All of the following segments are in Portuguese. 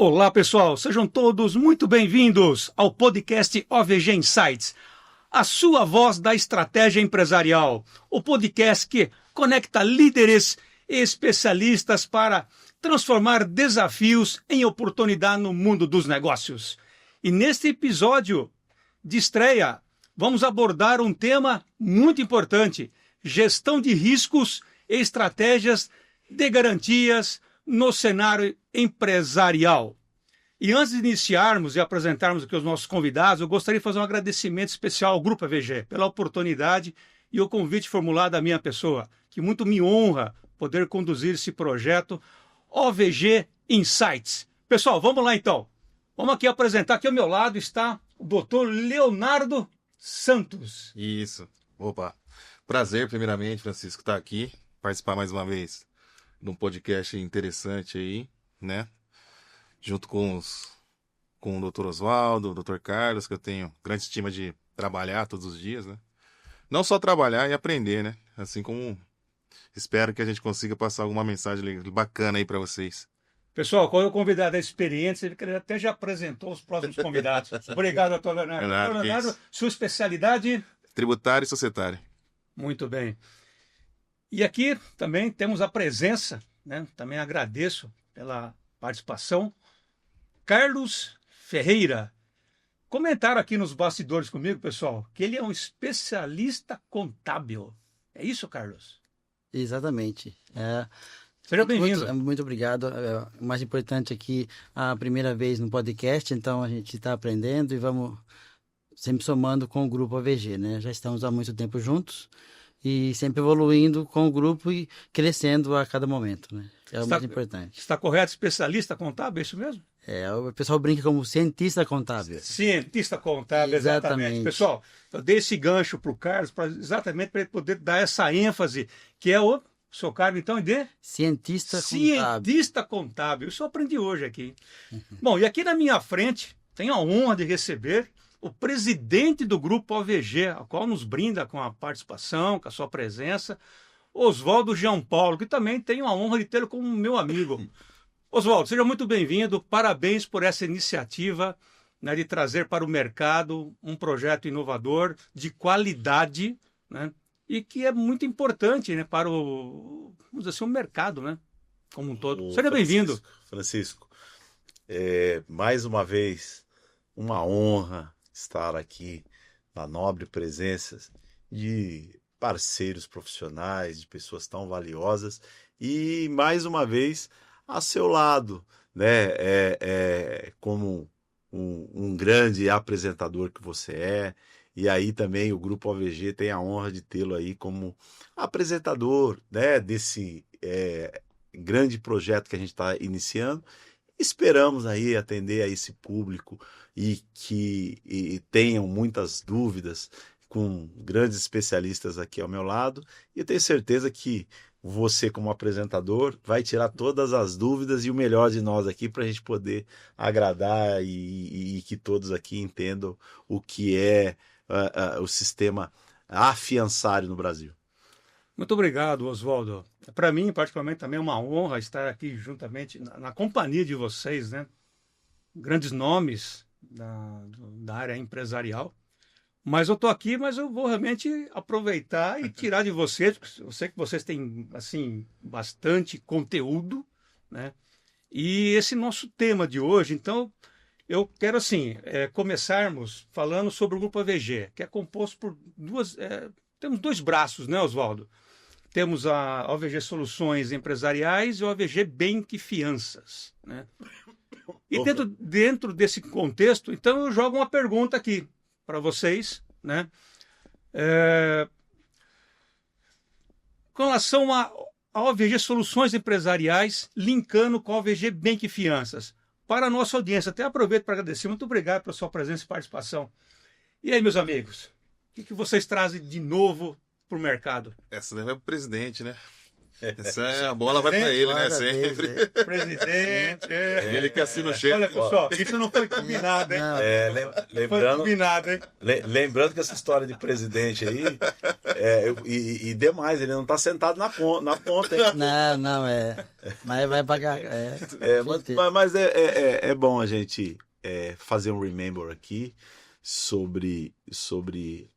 Olá, pessoal, sejam todos muito bem-vindos ao podcast OVG Insights, a sua voz da estratégia empresarial, o podcast que conecta líderes e especialistas para transformar desafios em oportunidade no mundo dos negócios. E neste episódio de estreia, vamos abordar um tema muito importante: gestão de riscos e estratégias de garantias no cenário empresarial. E antes de iniciarmos e apresentarmos aqui os nossos convidados, eu gostaria de fazer um agradecimento especial ao Grupo AVG pela oportunidade e o convite formulado à minha pessoa, que muito me honra poder conduzir esse projeto OVG Insights. Pessoal, vamos lá então. Vamos aqui apresentar. Aqui ao meu lado está o Dr. Leonardo Santos. Isso. Opa. Prazer, primeiramente, Francisco, estar aqui, participar mais uma vez de um podcast interessante aí, né? Junto com o Dr. Oswaldo, o Dr. Carlos, que eu tenho grande estima de trabalhar todos os dias, né? Não só trabalhar e aprender, né? Assim como espero que a gente consiga passar alguma mensagem bacana aí para vocês. Pessoal, qual é o convidado experiente? Ele até já apresentou os próximos convidados. Obrigado, doutor Leonardo. Doutor Leonardo, sua especialidade? Tributário e societário. Muito bem. E aqui também temos a presença, né? Também agradeço pela participação, Carlos Ferreira. Comentaram aqui nos bastidores comigo, pessoal, que ele é um especialista contábil. É isso, Carlos? Exatamente. Seja bem-vindo. Muito obrigado. O mais importante aqui, a primeira vez no podcast, então a gente está aprendendo e vamos sempre somando com o Grupo AVG, né? Já estamos há muito tempo juntos e sempre evoluindo com o grupo e crescendo a cada momento, né? É o mais importante. Está correto? Especialista contábil, é isso mesmo? O pessoal brinca como cientista contábil. Cientista contábil, exatamente. Pessoal, eu dei esse gancho para o Carlos exatamente para ele poder dar essa ênfase, que é o seu cargo, então, de? Cientista contábil. Isso eu aprendi hoje aqui. Bom, e aqui na minha frente, tenho a honra de receber o presidente do Grupo OVG, a qual nos brinda com a participação, com a sua presença, Oswaldo Jean Paulo, que também tenho a honra de tê-lo como meu amigo. Oswaldo, seja muito bem-vindo. Parabéns por essa iniciativa, né, de trazer para o mercado um projeto inovador, de qualidade, né, e que é muito importante, né, para o, vamos dizer assim, o mercado, né, como um todo. Seja bem-vindo. Francisco, mais uma vez, uma honra estar aqui na nobre presença de parceiros profissionais, de pessoas tão valiosas e, mais uma vez, a seu lado, né? Como um grande apresentador que você é, e aí também o Grupo OVG tem a honra de tê-lo aí como apresentador, né, desse grande projeto que a gente está iniciando. Esperamos aí atender a esse público e que tenham muitas dúvidas, com grandes especialistas aqui ao meu lado, e eu tenho certeza que você, como apresentador, vai tirar todas as dúvidas e o melhor de nós aqui para a gente poder agradar e que todos aqui entendam o que é o sistema afiançário no Brasil. Muito obrigado, Oswaldo. Para mim, particularmente, também é uma honra estar aqui juntamente na companhia de vocês, né? Grandes nomes da área empresarial. Mas eu estou aqui, mas eu vou realmente aproveitar e tirar de vocês, porque eu sei que vocês têm, assim, bastante conteúdo, né? E esse nosso tema de hoje, então, eu quero, assim, começarmos falando sobre o Grupo AVG, que é composto por temos dois braços, né, Oswaldo? Temos a OVG Soluções Empresariais e a OVG Bank Fianças, né? E dentro desse contexto, então, eu jogo uma pergunta aqui para vocês, né? Com relação a OVG Soluções Empresariais, linkando com a OVG Bank Fianças. Para a nossa audiência, até aproveito para agradecer. Muito obrigado pela sua presença e participação. E aí, meus amigos, o que vocês trazem de novo para o mercado? Essa daí vai para o presidente, né? A bola vai para ele, né? Sempre. Presidente. Ele que assina o cheque. Olha, pessoal, isso não foi combinado, hein? Lembrando, Foi combinado, hein? Lembrando que essa história de presidente aí E demais, ele não está sentado na ponta, hein? Não, mas vai pagar. Mas é bom a gente fazer um remember aqui sobre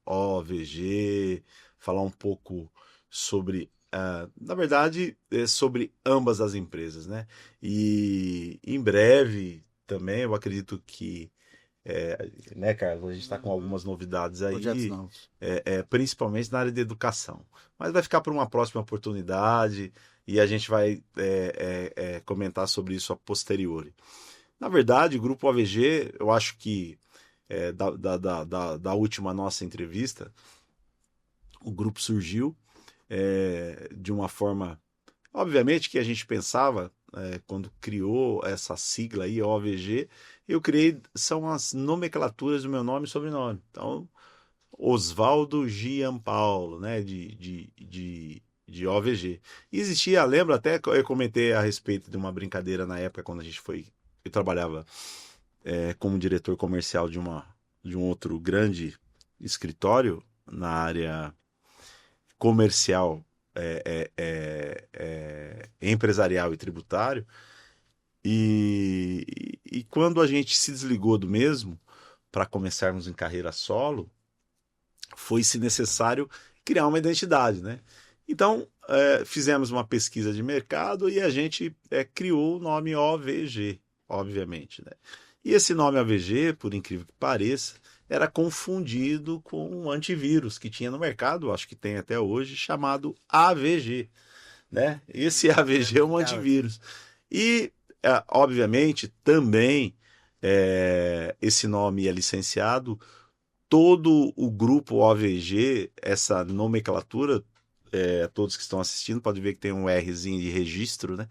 OVG, falar um pouco sobre, na verdade, sobre ambas as empresas, né? E em breve também, eu acredito que, né, Carlos, a gente está com algumas novidades aí, Projetos novos. principalmente na área de educação. Mas vai ficar para uma próxima oportunidade e a gente vai comentar sobre isso a posteriori. Na verdade, o Grupo OVG, eu acho que da última nossa entrevista, o grupo surgiu de uma forma, obviamente que a gente pensava, quando criou essa sigla aí, OVG, eu criei, são as nomenclaturas do meu nome e sobrenome. Então, Oswaldo Gianpaulo, né, de OVG. E existia, lembro até que eu comentei a respeito de uma brincadeira na época, quando eu trabalhava como diretor comercial de um outro grande escritório na área comercial, empresarial e tributário. E quando a gente se desligou do mesmo para começarmos em carreira solo, foi-se necessário criar uma identidade, né? Então, fizemos uma pesquisa de mercado e a gente criou o nome OVG, obviamente, né? E esse nome OVG, por incrível que pareça, era confundido com um antivírus que tinha no mercado, acho que tem até hoje, chamado AVG, né? Esse AVG é um antivírus. E, obviamente, também esse nome é licenciado. Todo o grupo OVG, essa nomenclatura, todos que estão assistindo podem ver que tem um Rzinho de registro, né?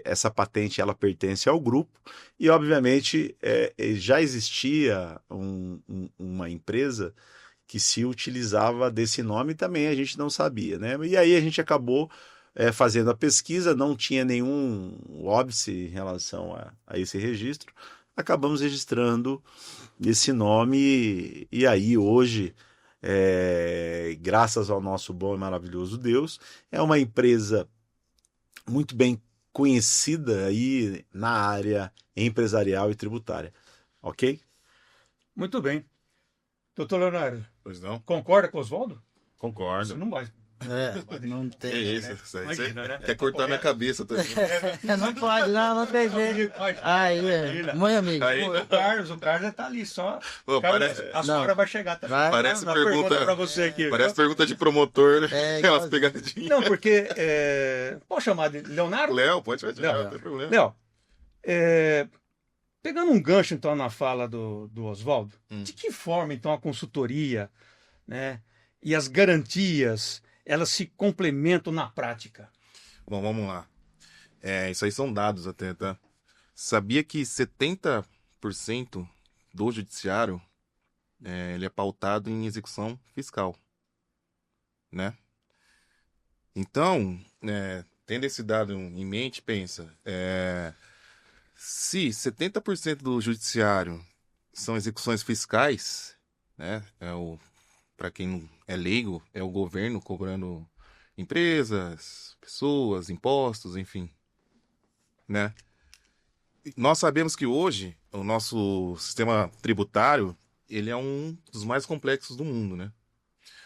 Essa patente ela pertence ao grupo e, obviamente, já existia uma empresa que se utilizava desse nome e também a gente não sabia, né? E aí a gente acabou fazendo a pesquisa, não tinha nenhum óbice em relação a esse registro, acabamos registrando esse nome e aí hoje, graças ao nosso bom e maravilhoso Deus, é uma empresa muito bem conhecida aí na área empresarial e tributária, ok? Muito bem. Doutor Leonardo, Pois não? concorda com o Oswaldo? Concordo. Você não vai. Não É tem. isso, você Imagina, né? quer cortar minha cabeça também. Não pode, não tem jeito. Aí, muito amigo. Aí- O Carlos já tá ali só. Pô, Carlos, parece- a sua Não. hora vai chegar também. Vai. Parece Uma pergunta pra você aqui. Parece pergunta de promotor, né? É, Aquelas igualzinho. pegadinhas. Não, porque. Posso chamar de Leonardo? Léo, pode chamar, Léo. não tem problema. Léo, pegando um gancho então na fala do Oswaldo, de que forma então a consultoria, né, e as garantias elas se complementam na prática? Bom, vamos lá. Isso aí são dados até, tá? Sabia que 70% do judiciário ele é pautado em execução fiscal, né? Então, tendo esse dado em mente, pensa, se 70% do judiciário são execuções fiscais, né? Para quem não é leigo, é o governo cobrando empresas, pessoas, impostos, enfim, né? Nós sabemos que hoje o nosso sistema tributário ele é um dos mais complexos do mundo, né?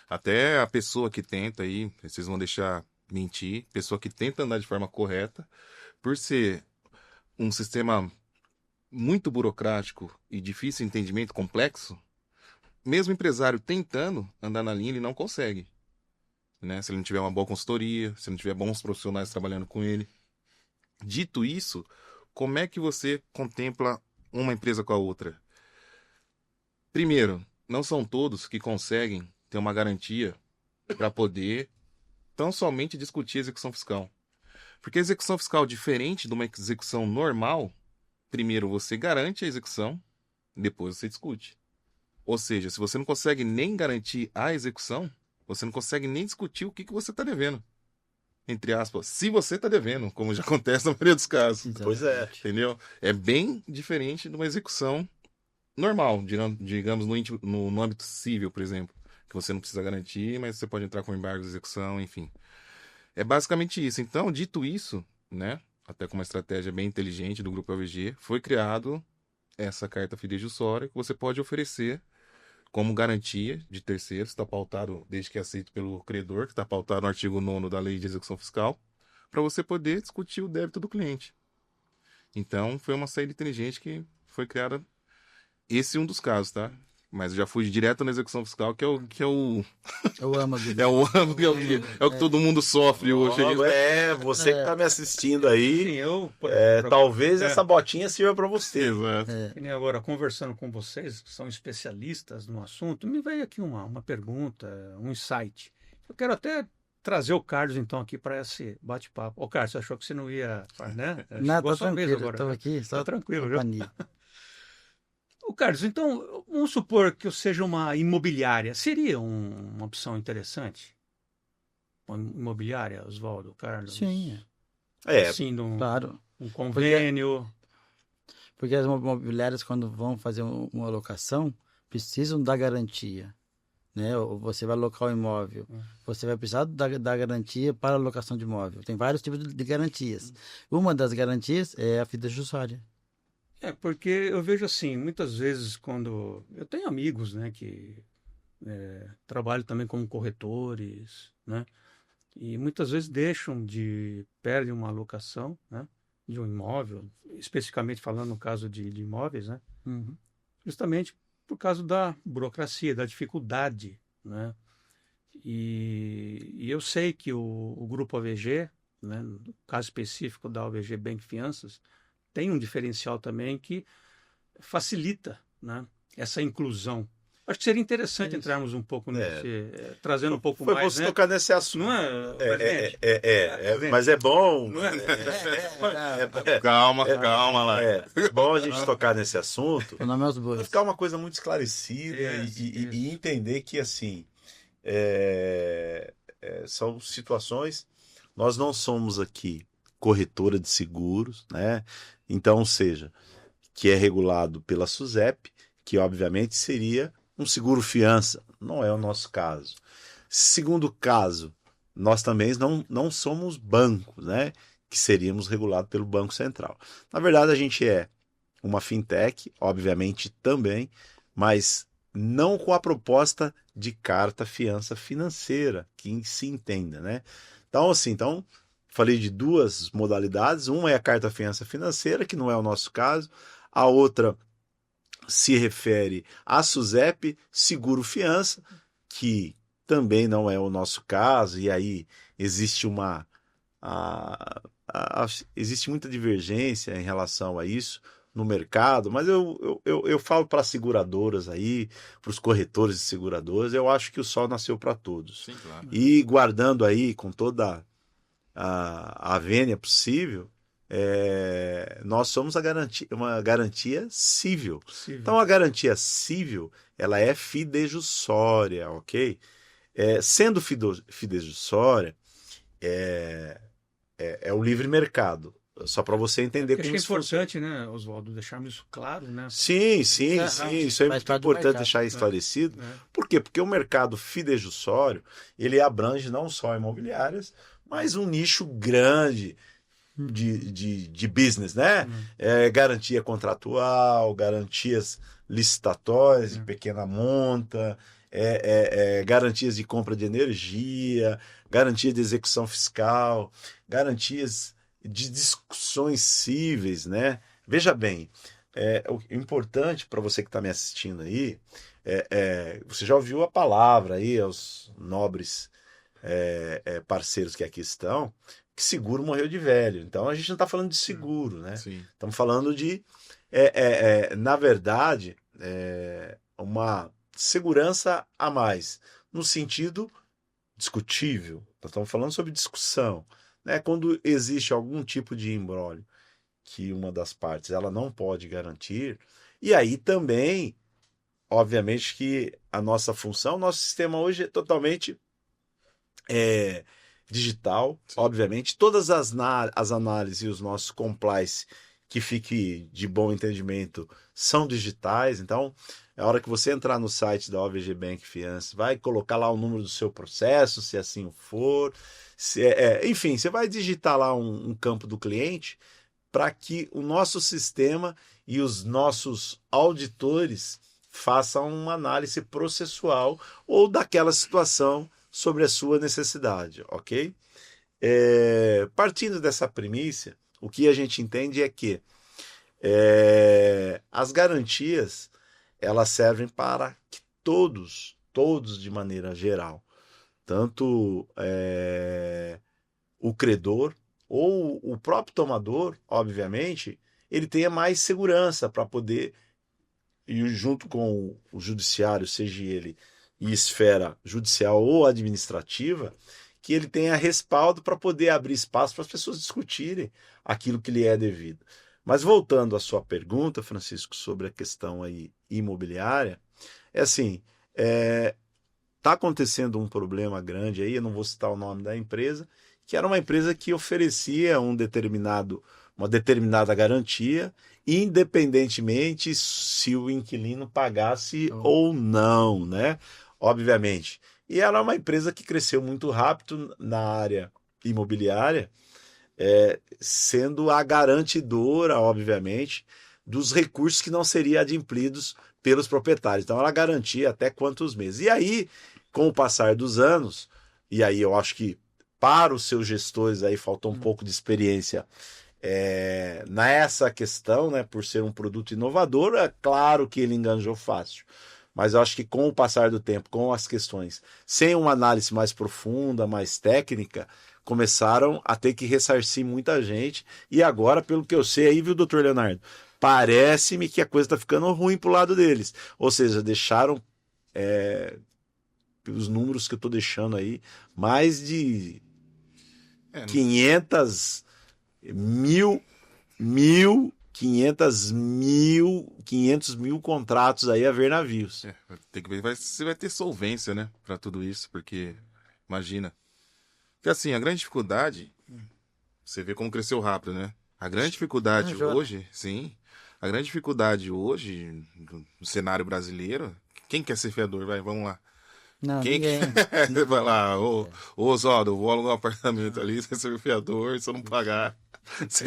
Até a pessoa que tenta aí, vocês vão deixar mentir, pessoa que tenta andar de forma correta, por ser um sistema muito burocrático e difícil de entendimento, complexo, mesmo o empresário tentando andar na linha, ele não consegue, né? Se ele não tiver uma boa consultoria, se não tiver bons profissionais trabalhando com ele. Dito isso, como é que você contempla uma empresa com a outra? Primeiro, não são todos que conseguem ter uma garantia para poder tão somente discutir a execução fiscal. Porque a execução fiscal, diferente de uma execução normal, primeiro você garante a execução, depois você discute. Ou seja, se você não consegue nem garantir a execução, você não consegue nem discutir o que você está devendo. Entre aspas, se você está devendo, como já acontece na maioria dos casos. Pois é. Entendeu? É bem diferente de uma execução normal, digamos no âmbito civil, por exemplo. que você não precisa garantir, mas você pode entrar com embargo de execução, enfim. É basicamente isso. Então, dito isso, né, até com uma estratégia bem inteligente do Grupo AVG, foi criado essa carta fidejussória que você pode oferecer como garantia de terceiros, está pautado desde que é aceito pelo credor, que está pautado no artigo 9º da Lei de Execução Fiscal, para você poder discutir o débito do cliente. Então, foi uma saída inteligente que foi criada. Esse é um dos casos, tá? Mas eu já fui direto na execução fiscal, que é o Eu amo é o que todo mundo sofre hoje. Você que tá me assistindo aí, Sim, eu... talvez essa botinha sirva para você. Exato. E nem agora, conversando com vocês, que são especialistas no assunto, me veio aqui uma pergunta, um insight. Eu quero até trazer o Carlos, então, aqui para esse bate-papo. Ô, Carlos, você achou que você não ia... Né? Não, Chegou tô a sua vez tranquilo, agora, tô né? aqui, só Tá tranquilo, viu? companhia. Ô, Carlos, então, vamos supor que eu seja uma imobiliária. Seria uma opção interessante? Uma imobiliária, Oswaldo, Carlos? Sim, Assim, claro. um convênio... Porque as imobiliárias, quando vão fazer uma locação, precisam da garantia. Né? Ou você vai alocar o imóvel, você vai precisar da garantia para a locação de imóvel. Tem vários tipos de garantias. Uma das garantias é a fidejussória. Porque eu vejo assim, muitas vezes quando... Eu tenho amigos, né, que trabalham também como corretores, né? E muitas vezes perdem uma alocação, né, de um imóvel, especificamente falando no caso de imóveis, né? Uhum. Justamente por causa da burocracia, da dificuldade, né? E eu sei que o Grupo AVG, né, no caso específico da AVG Bank Fianças, tem um diferencial também que facilita, né, essa inclusão. Acho que seria interessante entrarmos um pouco nesse, trazendo um pouco Foi mais, bom né? tocar nesse assunto. Não é, presidente? Mas é bom. Calma lá. É bom a gente tocar nesse assunto. O nome é os Vai bois. ficar uma coisa muito esclarecida Isso. e entender que, assim, são situações... Nós não somos aqui corretora de seguros, né? Então, ou seja, que é regulado pela SUSEP, que obviamente seria um seguro-fiança. Não é o nosso caso. Segundo caso, nós também não somos bancos, né? Que seríamos regulados pelo Banco Central. Na verdade, a gente é uma fintech, obviamente também, mas não com a proposta de carta fiança financeira, que se entenda, né? Então, assim, falei de duas modalidades. Uma é a carta fiança financeira, que não é o nosso caso. A outra se refere à SUSEP, seguro fiança, que também não é o nosso caso. E aí existe existe muita divergência em relação a isso no mercado, mas eu falo para as seguradoras aí, para os corretores de seguradoras, eu acho que o sol nasceu para todos. Sim, claro. E guardando aí com toda a vênia possível, nós somos uma garantia civil. Então a garantia civil, ela é fidejussória, ok? Sendo fidejussória, é o livre mercado. Só para você entender Acho como que é isso funciona. importante, né, Oswaldo, deixarmos isso claro, né? Sim, isso é Faz muito parte do importante mercado, deixar esclarecido. né? Por quê? Porque o mercado fidejussório, ele abrange não só imobiliárias, mas um nicho grande de business, né? Garantia contratual, garantias licitatórias de pequena monta, garantias de compra de energia, garantia de execução fiscal, garantias de discussões cíveis, né? Veja bem, o importante para você que está me assistindo aí, você já ouviu a palavra aí aos nobres parceiros que aqui estão, que seguro morreu de velho. Então a gente não está falando de seguro, né? Sim. Estamos falando de, na verdade, uma segurança a mais, no sentido discutível. Nós estamos falando sobre discussão, né? Quando existe algum tipo de imbróglio que uma das partes ela não pode garantir, e aí também, obviamente que a nossa função, nosso sistema hoje é totalmente digital. Sim. Obviamente, todas as análises e os nossos compliance que fique de bom entendimento são digitais. Então, É a hora que você entrar no site da OVG Bank Fianças, vai colocar lá o número do seu processo, se assim for. Enfim, você vai digitar lá um campo do cliente para que o nosso sistema e os nossos auditores façam uma análise processual ou daquela situação sobre a sua necessidade, ok? Partindo dessa premissa, o que a gente entende é que as garantias elas servem para que todos de maneira geral, tanto o credor ou o próprio tomador, obviamente, ele tenha mais segurança para poder, e junto com o judiciário, seja ele em esfera judicial ou administrativa, que ele tenha respaldo para poder abrir espaço para as pessoas discutirem aquilo que lhe é devido. Mas voltando à sua pergunta, Francisco, sobre a questão aí imobiliária, assim, está acontecendo um problema grande aí, eu não vou citar o nome da empresa, que era uma empresa que oferecia uma determinada garantia, independentemente se o inquilino pagasse ou não, né? Obviamente. E ela é uma empresa que cresceu muito rápido na área imobiliária, sendo a garantidora, obviamente, dos recursos que não seriam adimplidos pelos proprietários. Então ela garantia até quantos meses. E aí, com o passar dos anos, e aí eu acho que para os seus gestores aí faltou um pouco de experiência nessa questão, né, por ser um produto inovador, é claro que ele enganjou fácil. Mas eu acho que com o passar do tempo, com as questões, sem uma análise mais profunda, mais técnica, começaram a ter que ressarcir muita gente. E agora, pelo que eu sei aí, viu, doutor Leonardo? Parece-me que a coisa está ficando ruim pro lado deles. Ou seja, deixaram, pelos números que eu estou deixando aí, mais de 500 mil contratos aí a ver navios. Tem que ver se vai ter solvência, né, para tudo isso, porque imagina. Porque assim, a grande dificuldade, você vê como cresceu rápido, né? A grande dificuldade hoje, sim, a grande dificuldade hoje no cenário brasileiro, quem quer ser fiador? Vamos lá. Não, Quem ninguém. vai lá, ô Oswaldo, eu vou alugar um apartamento ali, você ser fiador, se eu não pagar.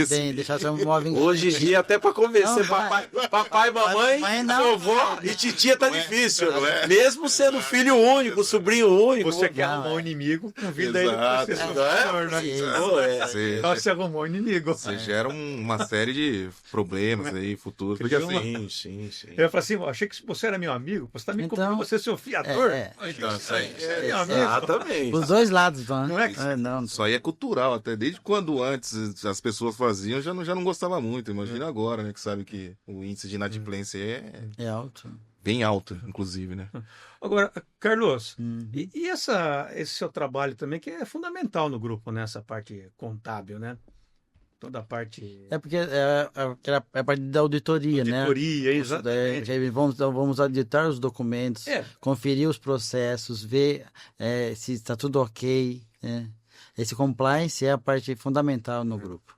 Tem, deixar seu móvel. Hoje em dia, até para convencer Não, papai, mamãe, Mas não. vovó e titia tá difícil. Mesmo sendo filho único, sobrinho único. Você quer Não, arrumar um inimigo, convida ele Exato. para ser seu fiador, né? Você, Então você arrumou um inimigo. você gera uma série de problemas aí, futuros. Porque assim, Sim. Eu falei assim, achei que você era meu amigo, você está me Então, cobrando você ser seu fiador? então, isso aí. Meu amigo. Exatamente. Os dois lados vão. Não é que- Não. Isso aí é cultural, até desde quando antes as pessoas faziam, já não gostava muito. Imagina agora, né? Que sabe que o índice de inadimplência é É alto. bem alto, inclusive, né? Agora, Carlos, Uhum. e esse seu trabalho também, que é fundamental no grupo, né? Essa parte contábil, né? Toda a parte É porque é a parte da auditoria, né? auditoria, exatamente. Que vamos auditar os documentos, É. conferir os processos, ver se está tudo ok, né? Esse compliance é a parte fundamental no grupo.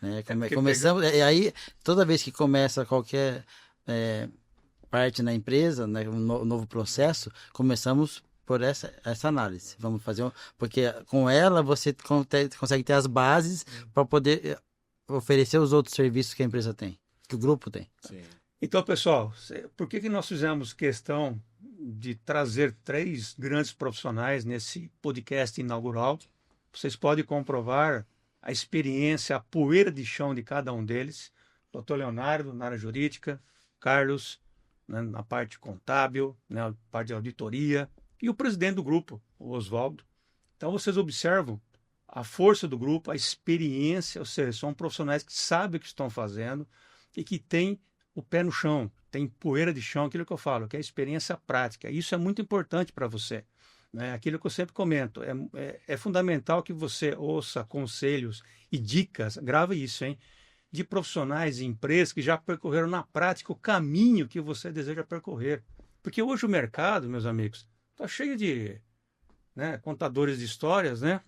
Né? porque Começamos, aí, toda vez que começa qualquer parte na empresa, né, um novo processo, começamos por essa análise. Vamos fazer porque com ela você consegue ter as bases para poder oferecer os outros serviços que a empresa tem, que o grupo tem. Sim. Então, pessoal, por que nós fizemos questão de trazer 3 grandes profissionais nesse podcast inaugural? Vocês podem comprovar a experiência, a poeira de chão de cada um deles. Dr. Leonardo, na área jurídica, Carlos, né, na parte contábil, né, na parte de auditoria, e o presidente do grupo, o Oswaldo. Então, vocês observam a força do grupo, a experiência, ou seja, são profissionais que sabem o que estão fazendo e que têm o pé no chão, tem poeira de chão, aquilo que eu falo, que é a experiência prática. Isso é muito importante para você. Né? Aquilo que eu sempre comento, é fundamental que você ouça conselhos e dicas, grave isso, hein? De profissionais e empresas que já percorreram na prática o caminho que você deseja percorrer. Porque hoje o mercado, meus amigos, está cheio de contadores de histórias, né?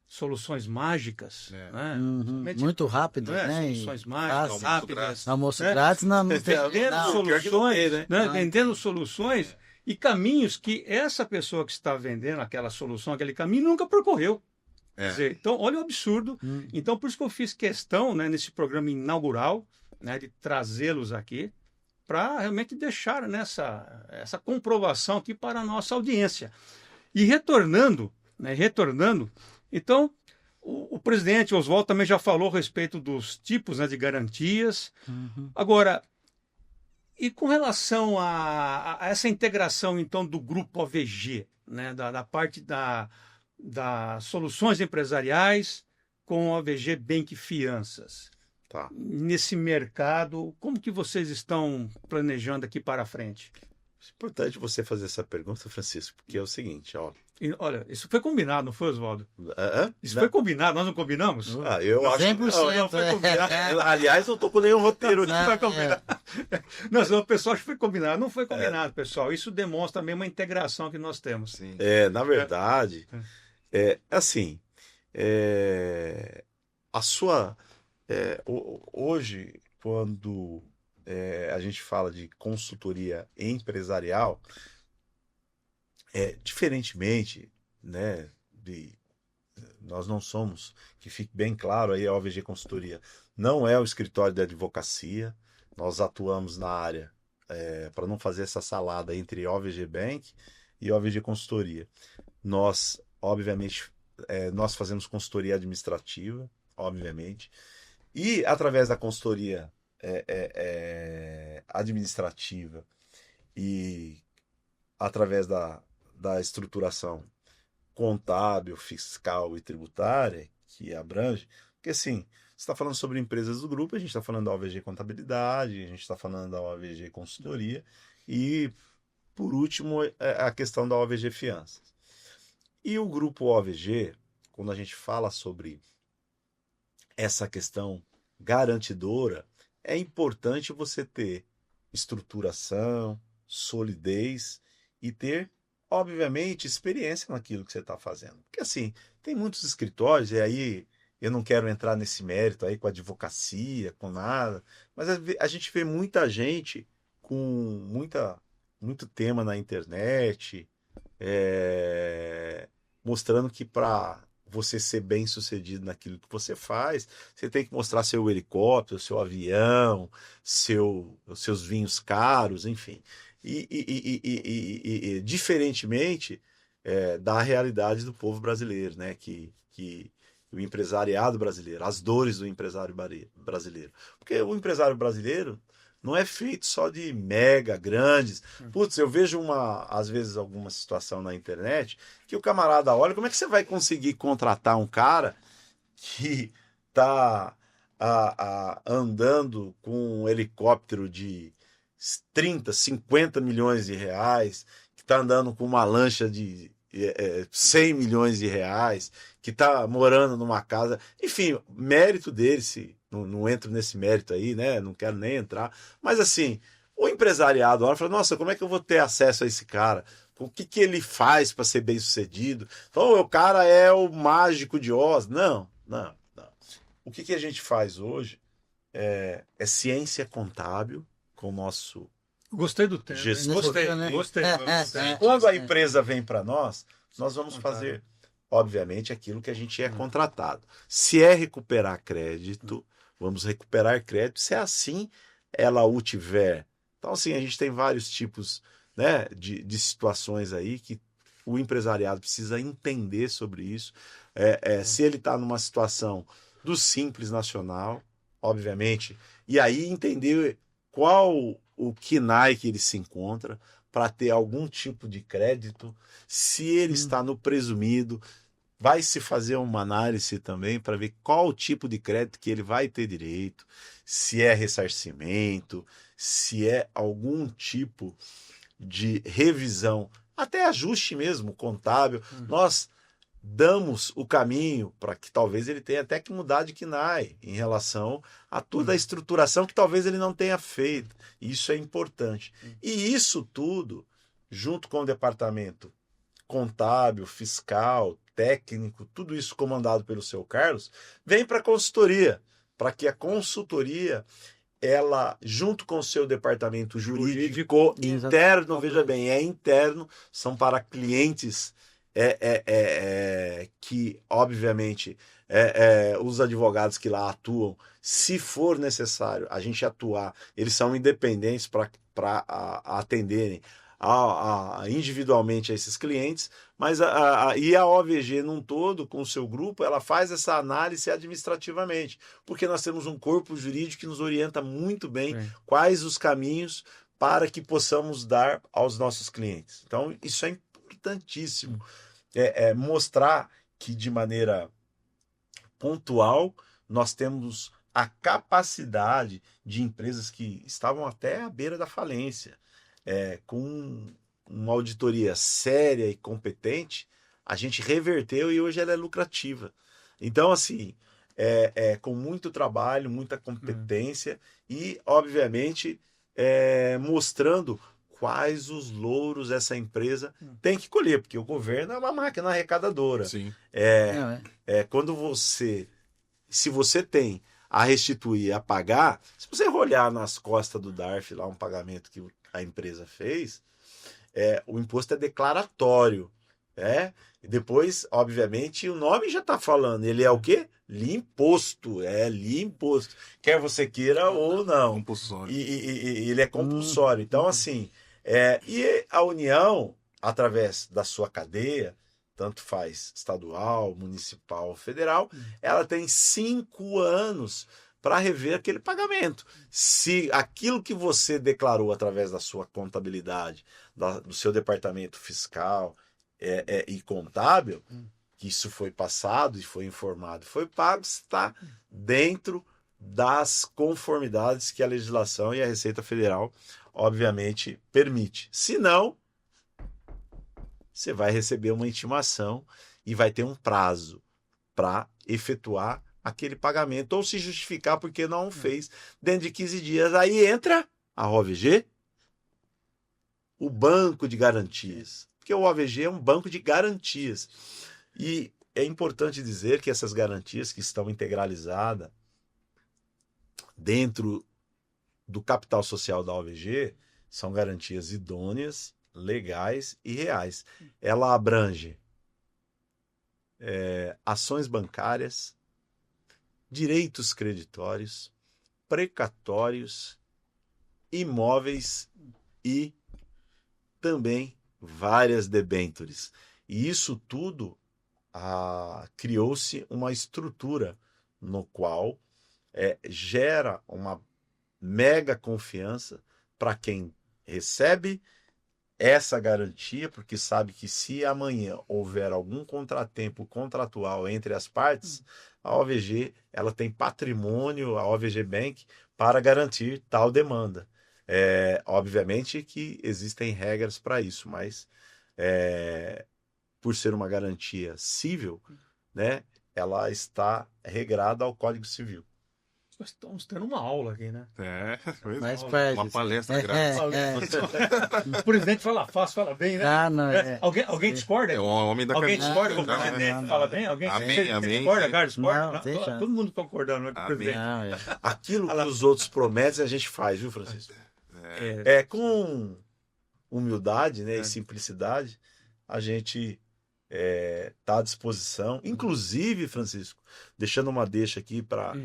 soluções mágicas, É. né? Somente, Muito rápido, né? né? Soluções E mágicas, fácil. rápidas, Almoço né? grátis não tem. vendendo Não. soluções, né? né? Não. Vendendo soluções e caminhos que essa pessoa que está vendendo aquela solução, aquele caminho, nunca percorreu. Quer É. dizer, então, olha o absurdo. Então, por isso que eu fiz questão, né, nesse programa inaugural, né, de trazê-los aqui para realmente deixar essa comprovação aqui para a nossa audiência. E retornando, então, o presidente Oswaldo também já falou a respeito dos tipos, né, de garantias. Agora, e com relação a essa integração, então, do grupo OVG, né, da parte das soluções empresariais com o OVG Bank Fianças, Tá. nesse mercado, como que vocês estão planejando aqui para frente? É importante você fazer essa pergunta, Francisco, porque é o seguinte, ó. E, olha, isso foi combinado, não foi, Oswaldo? Isso Não. foi combinado, nós não combinamos? Eu acho que 100%. não foi combinado. Aliás, não tô com nenhum roteiro aqui. Não, Foi combinado. Não, senão o pessoal acha que foi combinado. Não foi combinado, pessoal. Isso demonstra mesmo a integração que nós temos. Sim. Na verdade, assim, a sua... hoje, quando a gente fala de consultoria empresarial, diferentemente, né, nós não somos, que fique bem claro aí, a OVG Consultoria não é o escritório de advocacia, nós atuamos na área, para não fazer essa salada entre OVG Bank e OVG Consultoria. Nós, obviamente, nós fazemos consultoria administrativa, obviamente, e através da consultoria administrativa e através da estruturação contábil, fiscal e tributária, que abrange, porque assim, você está falando sobre empresas do grupo, a gente está falando da OVG Contabilidade, a gente está falando da OVG Consultoria e, por último, a questão da OVG Fianças. E o grupo OVG, quando a gente fala sobre essa questão garantidora, é importante você ter estruturação, solidez e ter, obviamente, experiência naquilo que você está fazendo. Porque assim, tem muitos escritórios, e aí eu não quero entrar nesse mérito aí com advocacia, com nada, mas a gente vê muita gente com muito tema na internet, mostrando que para você ser bem sucedido naquilo que você faz, você tem que mostrar seu helicóptero, seu avião, seus vinhos caros, enfim. E diferentemente da realidade do povo brasileiro, né? Que o empresariado brasileiro, as dores do empresário brasileiro. Porque o empresário brasileiro não é feito só de mega grandes. Putz, eu vejo às vezes alguma situação na internet que o camarada olha, como é que você vai conseguir contratar um cara que tá andando com um helicóptero de 30, 50 milhões de reais, que tá andando com uma lancha de 100 milhões de reais, que tá morando numa casa, enfim, mérito dele, se não entro nesse mérito aí, né? Não quero nem entrar. Mas assim, o empresariado olha e fala, nossa, como é que eu vou ter acesso a esse cara? O que ele faz para ser bem sucedido? Então, o cara é o mágico de Oz. Não. O que a gente faz hoje é ciência contábil com o nosso... Gostei do tema. Gostei. Quando a empresa vem para nós vamos fazer, obviamente, aquilo que a gente é contratado. Se é recuperar crédito, vamos recuperar crédito, se é assim ela o tiver. Então, assim, a gente tem vários tipos, né, de situações aí que o empresariado precisa entender sobre isso. Se ele está numa situação do Simples Nacional, obviamente, e aí entender qual o KNAI que ele se encontra para ter algum tipo de crédito, se ele está no presumido, vai se fazer uma análise também para ver qual o tipo de crédito que ele vai ter direito, se é ressarcimento, se é algum tipo de revisão, até ajuste mesmo contábil. Nós damos o caminho para que talvez ele tenha até que mudar de KNAI em relação a toda a estruturação que talvez ele não tenha feito. Isso é importante. E isso tudo, junto com o departamento contábil, fiscal, técnico, tudo isso comandado pelo seu Carlos, vem para a consultoria, para que a consultoria, ela, junto com o seu departamento jurídico interno, veja bem, é interno, são para clientes que, obviamente, os advogados que lá atuam, se for necessário a gente atuar, eles são independentes para atenderem individualmente a esses clientes, mas e a OVG num todo, com o seu grupo, ela faz essa análise administrativamente, porque nós temos um corpo jurídico que nos orienta muito bem quais os caminhos para que possamos dar aos nossos clientes. Então, isso é importantíssimo, mostrar que de maneira pontual nós temos a capacidade de empresas que estavam até à beira da falência, com uma auditoria séria e competente, a gente reverteu e hoje ela é lucrativa. Então, assim, com muito trabalho, muita competência e, obviamente, mostrando quais os louros essa empresa tem que colher, porque o governo é uma máquina arrecadadora. Sim. Quando se você tem a restituir, a pagar, se você olhar nas costas do DARF lá um pagamento que a empresa fez, o imposto é declaratório, e depois, obviamente, o nome já está falando, ele é o quê? Limposto, limposto, quer você queira ou não. Compulsório. E ele é compulsório. Então, assim, e a União, através da sua cadeia, tanto faz estadual, municipal, federal, ela tem 5 anos para rever aquele pagamento. Se aquilo que você declarou através da sua contabilidade, do seu departamento fiscal e contábil, que isso foi passado e foi informado, foi pago, está dentro das conformidades que a legislação e a Receita Federal, obviamente, permite. Se não, você vai receber uma intimação e vai ter um prazo para efetuar aquele pagamento ou se justificar porque não fez dentro de 15 dias. Aí entra a OVG, o banco de garantias, porque o OVG é um banco de garantias. E é importante dizer que essas garantias que estão integralizadas dentro do capital social da OVG são garantias idôneas, legais e reais. Ela abrange ações bancárias, direitos creditórios, precatórios, imóveis e também várias debêntures. E isso tudo criou-se uma estrutura no qual gera uma mega confiança para quem recebe essa garantia, porque sabe que se amanhã houver algum contratempo contratual entre as partes, a OVG ela tem patrimônio, a OVG Bank, para garantir tal demanda. Obviamente que existem regras para isso, mas por ser uma garantia civil, né, ela está regrada ao Código Civil. Nós estamos tendo uma aula aqui, né? Mas Uma palestra grátis. O presidente fala fácil, fala bem, né? Alguém discorda? É o homem da Alguém caneta. discorda com o presidente? Fala bem? Alguém Amém. discorda, Carlos? Discorda? Não, deixa. Todo mundo concordando, né, com o presidente. Aquilo que os outros prometem, a gente faz, viu, Francisco? Com humildade, né, e simplicidade, a gente está à disposição. Inclusive, Francisco, deixando uma deixa aqui para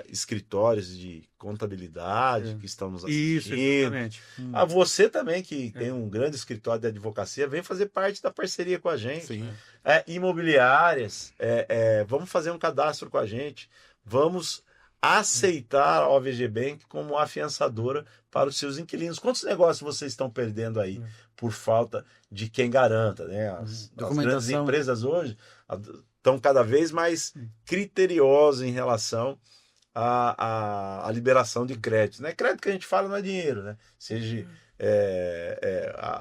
escritórios de contabilidade que estão nos assistindo. Isso, exatamente. Você também, que tem um grande escritório de advocacia, vem fazer parte da parceria com a gente. Sim. Imobiliárias, vamos fazer um cadastro com a gente, vamos aceitar a OVG Bank como afiançadora para os seus inquilinos. Quantos negócios vocês estão perdendo aí por falta de quem garanta, né? As grandes empresas hoje estão cada vez mais criteriosas em relação à liberação de crédito, né? Crédito que a gente fala não é dinheiro, né? Seja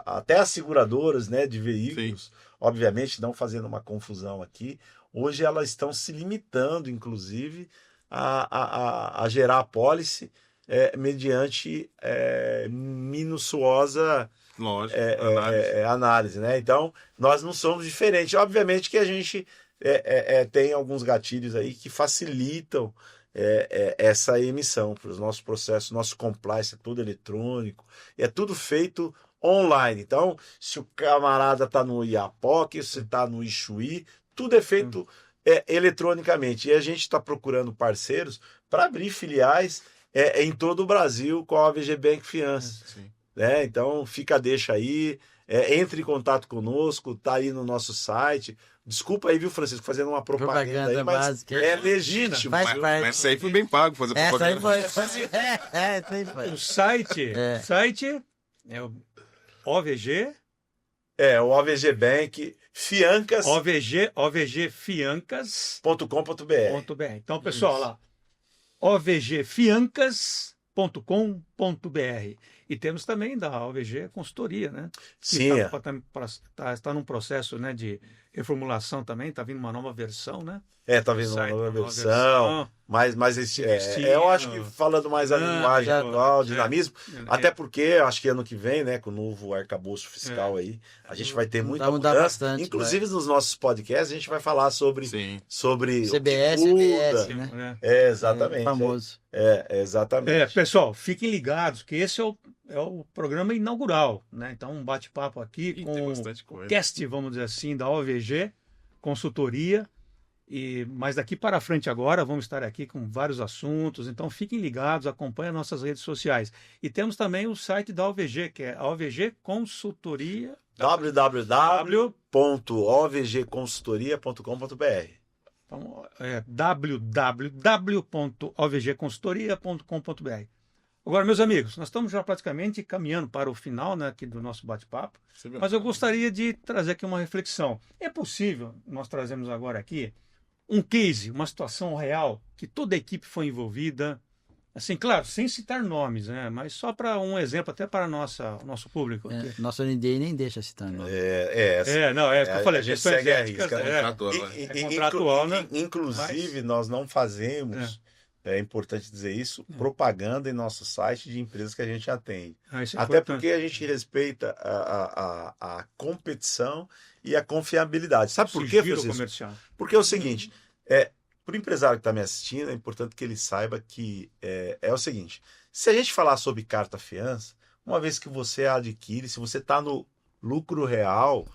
até as seguradoras, né, de veículos, obviamente não fazendo uma confusão aqui, hoje elas estão se limitando, inclusive, a gerar apólice mediante minuciosa Lógico, análise. análise, né? Então, nós não somos diferentes. Obviamente que a gente tem alguns gatilhos aí que facilitam essa emissão para os nossos processos, nosso compliance é tudo eletrônico, é tudo feito online. Então, se o camarada está no Iapoque, se está no Ichuí, tudo é feito eletronicamente. E a gente está procurando parceiros para abrir filiais em todo o Brasil com a OVG Bank Fiança. Sim. Né? Então, fica a deixa aí, entre em contato conosco, tá aí no nosso site. Desculpa aí, viu, Francisco, fazendo uma propaganda aí, mas básica. é legítimo. Faz Mas parte. isso aí foi bem pago fazer Essa aí propaganda. foi. Essa aí foi. O site é o OVG, O OVG Bank Fiancas.com.br. ovgfiancas.com.br. Então, pessoal, lá, ovgfiancas.com.br. E temos também da OVG Consultoria, né? Que Sim, está num processo, né, de reformulação também, está vindo uma nova versão, né? tá vendo uma Site, nova uma nova versão, mas eu acho que falando mais a linguagem atual, dinamismo, até porque eu acho que ano que vem, né, com o novo arcabouço fiscal aí, a gente vai ter muita mudar mudança. bastante, Inclusive nos nossos podcasts a gente vai falar sobre CBS, o que CBS, muda. né? Exatamente. Famoso. Exatamente. Pessoal, fiquem ligados que esse é o programa inaugural, né? Então, um bate-papo aqui Tem com bastante o coisa. cast, vamos dizer assim, da OVG Consultoria. Mas daqui para frente agora vamos estar aqui com vários assuntos, então fiquem ligados, acompanhem nossas redes sociais. E temos também o site da OVG, que é a OVG Consultoria. www.ovgconsultoria.com.br. Então, www.ovgconsultoria.com.br. Agora, meus amigos, nós estamos já praticamente caminhando para o final, né, aqui do nosso bate-papo, mas eu gostaria de trazer aqui uma reflexão. É possível, nós trazemos agora aqui, um case, uma situação real, que toda a equipe foi envolvida, assim, claro, sem citar nomes, né, mas só para um exemplo, até para nosso público aqui. Nosso NDA nem deixa citar nome. O que eu falei, a gente gestões segue a éticas, risca, né? contratual, né? Inclusive, nós não fazemos, é importante dizer isso, propaganda em nosso site de empresas que a gente atende. Isso é Até importante. porque a gente respeita a competição e a confiabilidade. Sabe por quê, Sigilo Francisco? comercial. Porque é o seguinte, para o empresário que está me assistindo, é importante que ele saiba que é o seguinte, se a gente falar sobre carta fiança, uma vez que você a adquire, se você está no lucro real,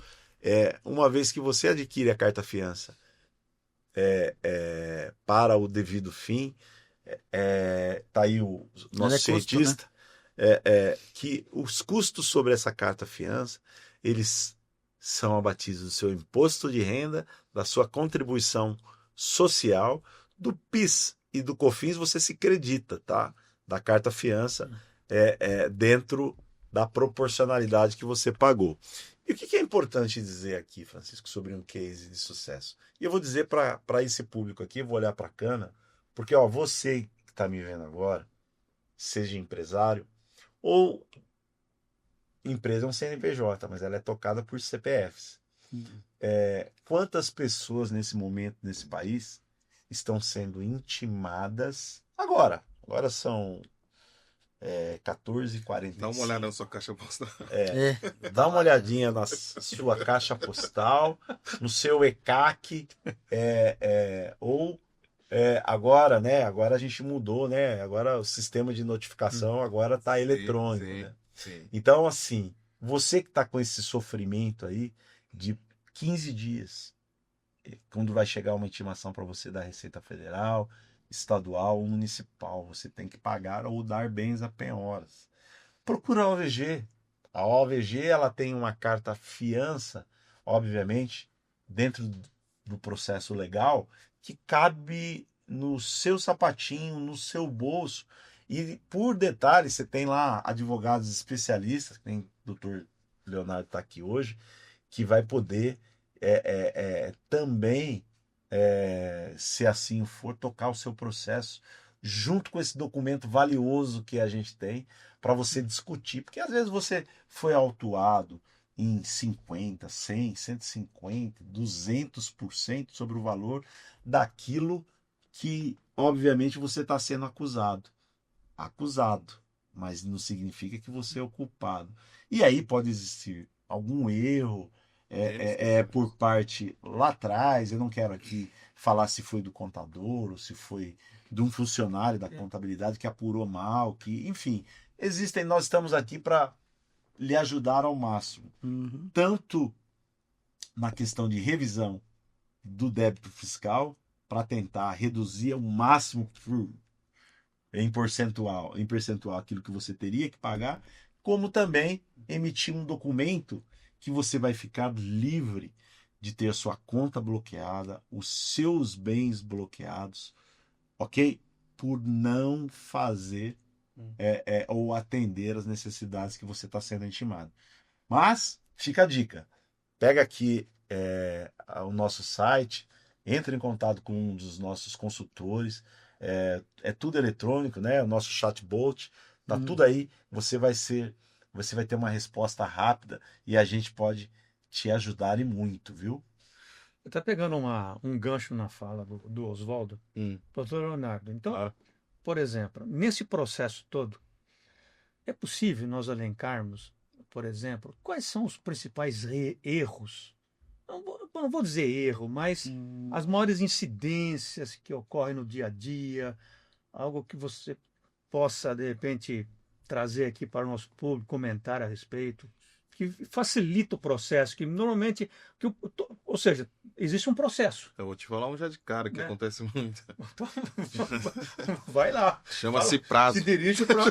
uma vez que você adquire a carta fiança para o devido fim, tá aí o nosso cientista, que os custos sobre essa carta fiança, eles são abatidos do seu imposto de renda, da sua contribuição social, do PIS e do COFINS, você se credita, tá? Da carta fiança dentro da proporcionalidade que você pagou. E o que é importante dizer aqui, Francisco, sobre um case de sucesso? E eu vou dizer para esse público aqui, eu vou olhar para a Cana, porque você que está me vendo agora, seja empresário, ou empresa é um CNPJ, mas ela é tocada por CPFs. Quantas pessoas nesse momento, nesse país, estão sendo intimadas agora? Agora são 14h45. Dá uma olhada na sua caixa postal. Dá uma olhadinha na sua caixa postal, no seu ECAC, agora, né? Agora a gente mudou, né? Agora o sistema de notificação agora está eletrônico, né? Sim. Então, assim, você que está com esse sofrimento aí de 15 dias, quando vai chegar uma intimação para você da Receita Federal, estadual ou municipal, você tem que pagar ou dar bens a penhoras. Procura a OVG. A OVG, ela tem uma carta fiança, obviamente, dentro do processo legal, que cabe no seu sapatinho, no seu bolso. E, por detalhe, você tem lá advogados especialistas, que tem o Dr. Leonardo está aqui hoje, que vai poder também, se assim for, tocar o seu processo junto com esse documento valioso que a gente tem para você discutir. Porque às vezes você foi autuado em 50%, 100%, 150%, 200% sobre o valor daquilo que, obviamente, você está sendo acusado, mas não significa que você é o culpado. E aí pode existir algum erro por parte lá atrás. Eu não quero aqui falar se foi do contador ou se foi de um funcionário da contabilidade que apurou mal, enfim, nós estamos aqui para lhe ajudar ao máximo, tanto na questão de revisão do débito fiscal, para tentar reduzir ao máximo em percentual aquilo que você teria que pagar, como também emitir um documento que você vai ficar livre de ter a sua conta bloqueada, os seus bens bloqueados, ok? Por não fazer ou atender as necessidades que você está sendo intimado. Mas fica a dica, pega aqui o nosso site, entre em contato com um dos nossos consultores, é tudo eletrônico, né? O nosso chatbot, tá tudo aí, você vai ter uma resposta rápida e a gente pode te ajudar e muito, viu? Está pegando um gancho na fala do Oswaldo, doutor Leonardo. Então, por exemplo, nesse processo todo, é possível nós elencarmos, por exemplo, quais são os principais erros? Não vou dizer erro, mas as maiores incidências que ocorrem no dia a dia, algo que você possa, de repente, trazer aqui para o nosso público, comentar a respeito, que facilita o processo, que normalmente, ou seja, existe um processo. Eu vou te falar um já de cara, que acontece muito. Vai lá. Chama-se prazo. Se dirige para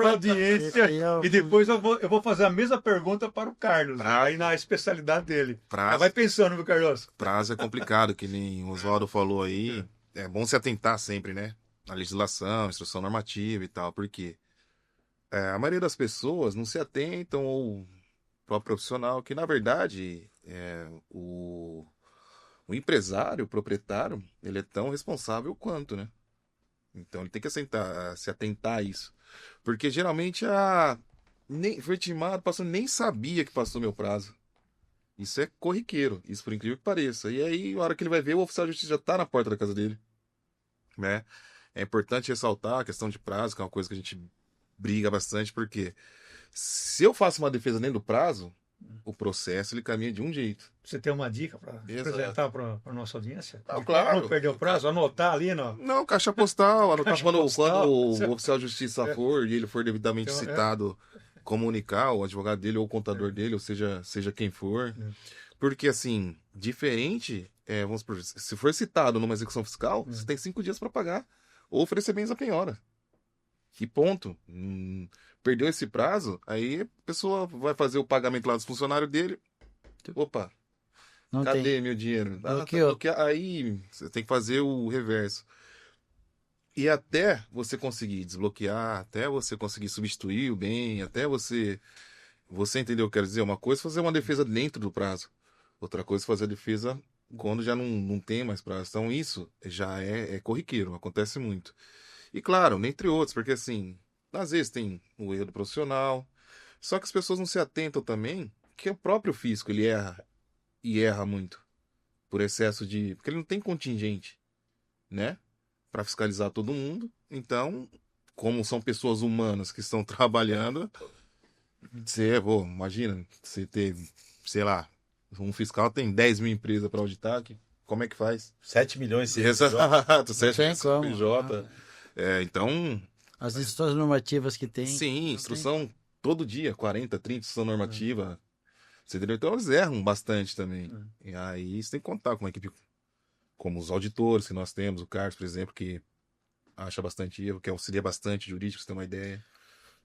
a audiência. E depois eu vou fazer a mesma pergunta para o Carlos, aí na especialidade dele. Vai pensando, meu Carlos. Prazo é complicado, que nem o Oswaldo falou aí. É bom se atentar sempre, né? Na legislação, instrução normativa e tal, porque a maioria das pessoas não se atentam, ou o próprio profissional, que na verdade o empresário, o proprietário, ele é tão responsável quanto, né? Então ele tem que se atentar a isso. Porque geralmente nem foi intimado, nem sabia que passou meu prazo. Isso é corriqueiro, isso por incrível que pareça. E aí, na hora que ele vai ver, o oficial de justiça já está na porta da casa dele, né? É importante ressaltar a questão de prazo, que é uma coisa que a gente briga bastante, porque se eu faço uma defesa dentro do prazo, o processo ele caminha de um jeito. Você tem uma dica para apresentar para a nossa audiência? Claro. Não perder o prazo, anotar ali, não? Não, caixa postal, anotar quando o oficial de justiça for e ele for devidamente citado, comunicar o advogado dele ou o contador dele, ou seja quem for. Porque, assim, diferente, vamos supor, se for citado numa execução fiscal, você tem 5 dias para pagar ou oferecer bens à penhora. E ponto. Perdeu esse prazo, aí a pessoa vai fazer o pagamento lá dos funcionários dele. Opa, cadê meu dinheiro? Aí você tem que fazer o reverso. E até você conseguir desbloquear, até você conseguir substituir o bem, até você entendeu o que eu quero dizer? Uma coisa é fazer uma defesa dentro do prazo. Outra coisa é fazer a defesa quando já não tem mais prazo. Então isso já é corriqueiro, acontece muito. E claro, entre outros, porque assim, às vezes tem o erro do profissional, só que as pessoas não se atentam também que o próprio fisco ele erra muito por excesso porque ele não tem contingente, né, para fiscalizar todo mundo. Então, como são pessoas humanas que estão trabalhando, imagina, você ter, sei lá, um fiscal tem 10 mil empresas para auditar, como é que faz? 7 milhões de Exato, 7 milhões de CNPJ. Então... As instruções normativas que tem. Sim, instrução todo dia, 40, 30 instrução normativa. Você entendeu? Então eles erram bastante também. E aí você tem que contar com uma equipe como os auditores que nós temos, o Carlos, por exemplo, que acha bastante erro, que auxilia bastante jurídico, você tem uma ideia.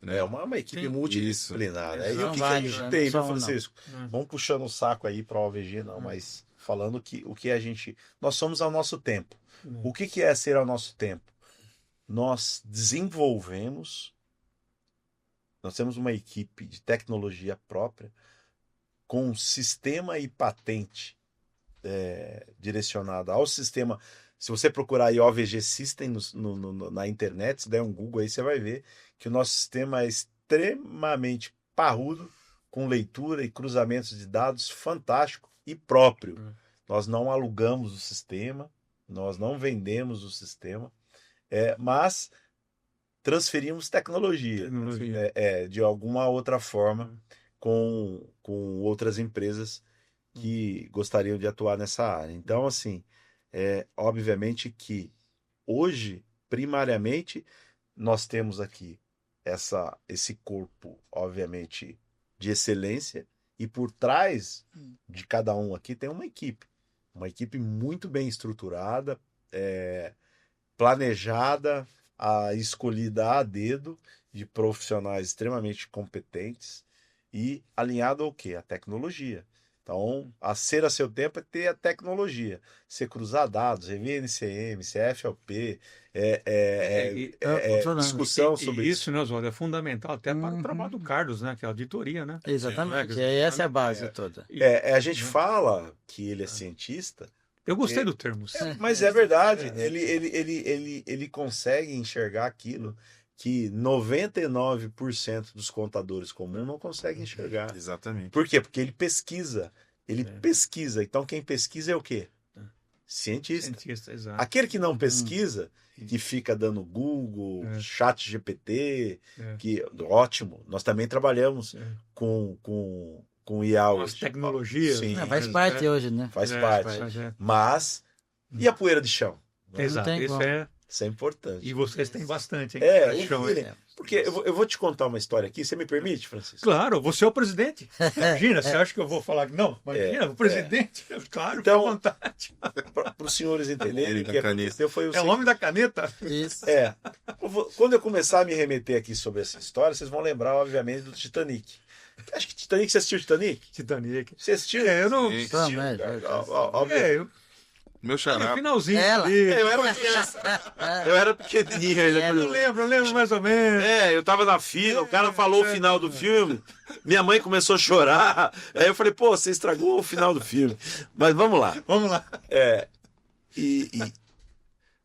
Né? É uma equipe multidisciplinar. E o que a gente tem, viu, Francisco? Vamos puxando o saco aí para a OVG, mas falando que o que nós somos ao nosso tempo. O que é ser ao nosso tempo? Nós temos uma equipe de tecnologia própria com sistema e patente direcionada ao sistema. Se você procurar aí OVG System na internet, se der um Google aí, você vai ver que o nosso sistema é extremamente parrudo, com leitura e cruzamentos de dados fantástico e próprio. Nós não alugamos o sistema, nós não vendemos o sistema, mas transferimos tecnologia, de alguma outra forma com outras empresas que gostariam de atuar nessa área. Então, assim, obviamente que hoje, primariamente, nós temos aqui esse corpo, obviamente, de excelência, e por trás de cada um aqui tem uma equipe muito bem estruturada, planejada, escolhida a dedo, de profissionais extremamente competentes e alinhado ao quê? A tecnologia. Então, a seu tempo é ter a tecnologia. Você cruzar dados, rever NCM, CFLP, discussão sobre isso, né, Oswaldo? É fundamental até para o trabalho do Carlos, né? Que é a auditoria, né? Exatamente. Essa é a base toda. A gente fala que ele é cientista. Eu gostei do termo. Mas é verdade. Ele consegue enxergar aquilo que 99% dos contadores comuns não conseguem enxergar. Exatamente. Por quê? Porque ele pesquisa. Pesquisa. Então, quem pesquisa é o quê? Cientista. Exato. Aquele que não pesquisa, que fica dando Google, Chat GPT, que ótimo. Nós também trabalhamos com IA hoje. As tecnologias. Sim. Faz parte hoje, né? Faz parte. Mas, e a poeira de chão? Exato. Isso é importante. E vocês têm bastante, hein? Porque eu vou te contar uma história aqui. Você me permite, Francisco? Claro, você é o presidente. Imagina, você acha que eu vou falar que não? Imagina, o presidente. Claro, então, fica à vontade. Para os senhores entenderem, o que aconteceu foi o seguinte. É o homem da caneta? Isso. Quando eu começar a me remeter aqui sobre essa história, vocês vão lembrar, obviamente, do Titanic. Acho que Titanic, você assistiu Titanic? Você assistiu? Eu não Sim. assisti. Meu xará. Finalzinho. Eu era pequenininho ainda. Eu lembro mais ou menos. Eu tava na fila, o cara falou o final do filme, minha mãe começou a chorar, aí eu falei, você estragou o final do filme. Mas vamos lá.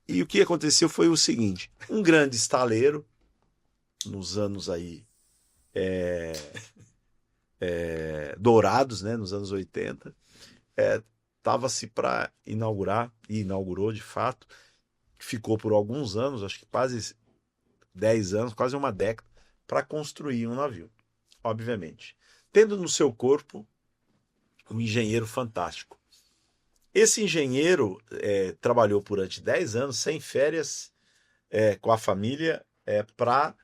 E o que aconteceu foi o seguinte, um grande estaleiro, nos anos aí dourados, né, nos anos 80, estava-se para inaugurar, e inaugurou de fato, ficou por alguns anos, acho que quase 10 anos, quase uma década, para construir um navio, obviamente. Tendo no seu corpo um engenheiro fantástico. Esse engenheiro trabalhou durante 10 anos, sem férias, com a família, para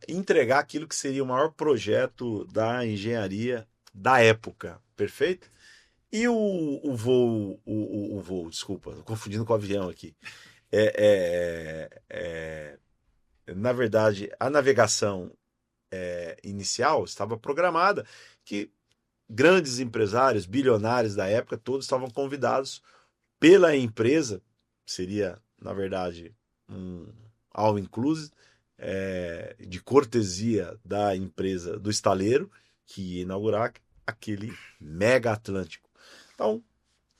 entregar aquilo que seria o maior projeto da engenharia da época, perfeito? E o voo, desculpa, confundindo com o avião aqui. Na verdade, a navegação inicial estava programada que grandes empresários, bilionários da época, todos estavam convidados pela empresa, seria, na verdade, um all-inclusive, de cortesia da empresa, do estaleiro, que ia inaugurar aquele mega Atlântico. Então,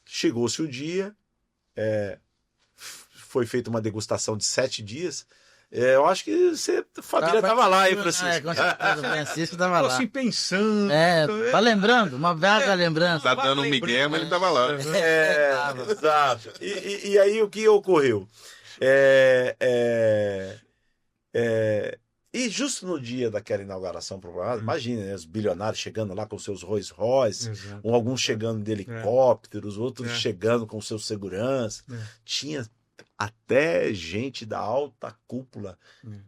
chegou-se o dia, foi feita uma degustação de 7 dias. Eu acho que a família estava lá, hein, Francisco? Com certeza, o Francisco estava lá. Assim, pensando. Tá lembrando, uma vaga lembrança. Tá dando um migué, mas ele estava lá. Exato. E aí, o que ocorreu? E justo no dia daquela inauguração programada, imagina, né, os bilionários chegando lá com seus Rolls Royce, alguns chegando de helicópteros, outros chegando com seus seguranças. Tinha até gente da alta cúpula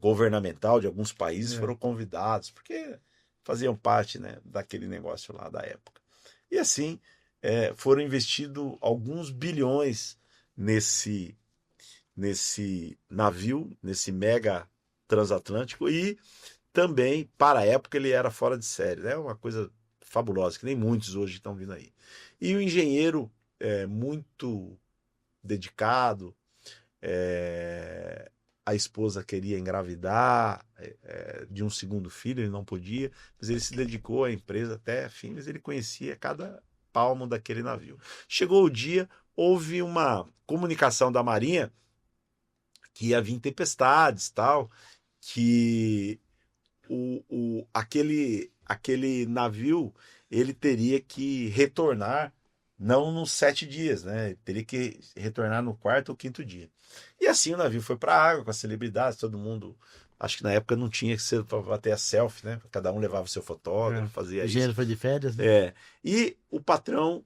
governamental de alguns países foram convidados, porque faziam parte, né, daquele negócio lá da época. E assim, foram investidos alguns bilhões nesse navio, nesse mega transatlântico, e também, para a época, ele era fora de série, né? Uma coisa fabulosa, que nem muitos hoje estão vindo aí. E o engenheiro, muito dedicado, a esposa queria engravidar de um segundo filho, ele não podia, mas ele se dedicou à empresa até fim, mas ele conhecia cada palmo daquele navio. Chegou o dia, houve uma comunicação da Marinha que ia vir tempestades, tal, que aquele navio ele teria que retornar não nos 7 dias, né? Ele teria que retornar no 4º ou 5º dia. E assim o navio foi para a água com as celebridades, todo mundo Acho que na época não tinha que ser para ter a selfie, né? Cada um levava o seu fotógrafo, fazia O isso. engenheiro foi de férias, né? É. E o patrão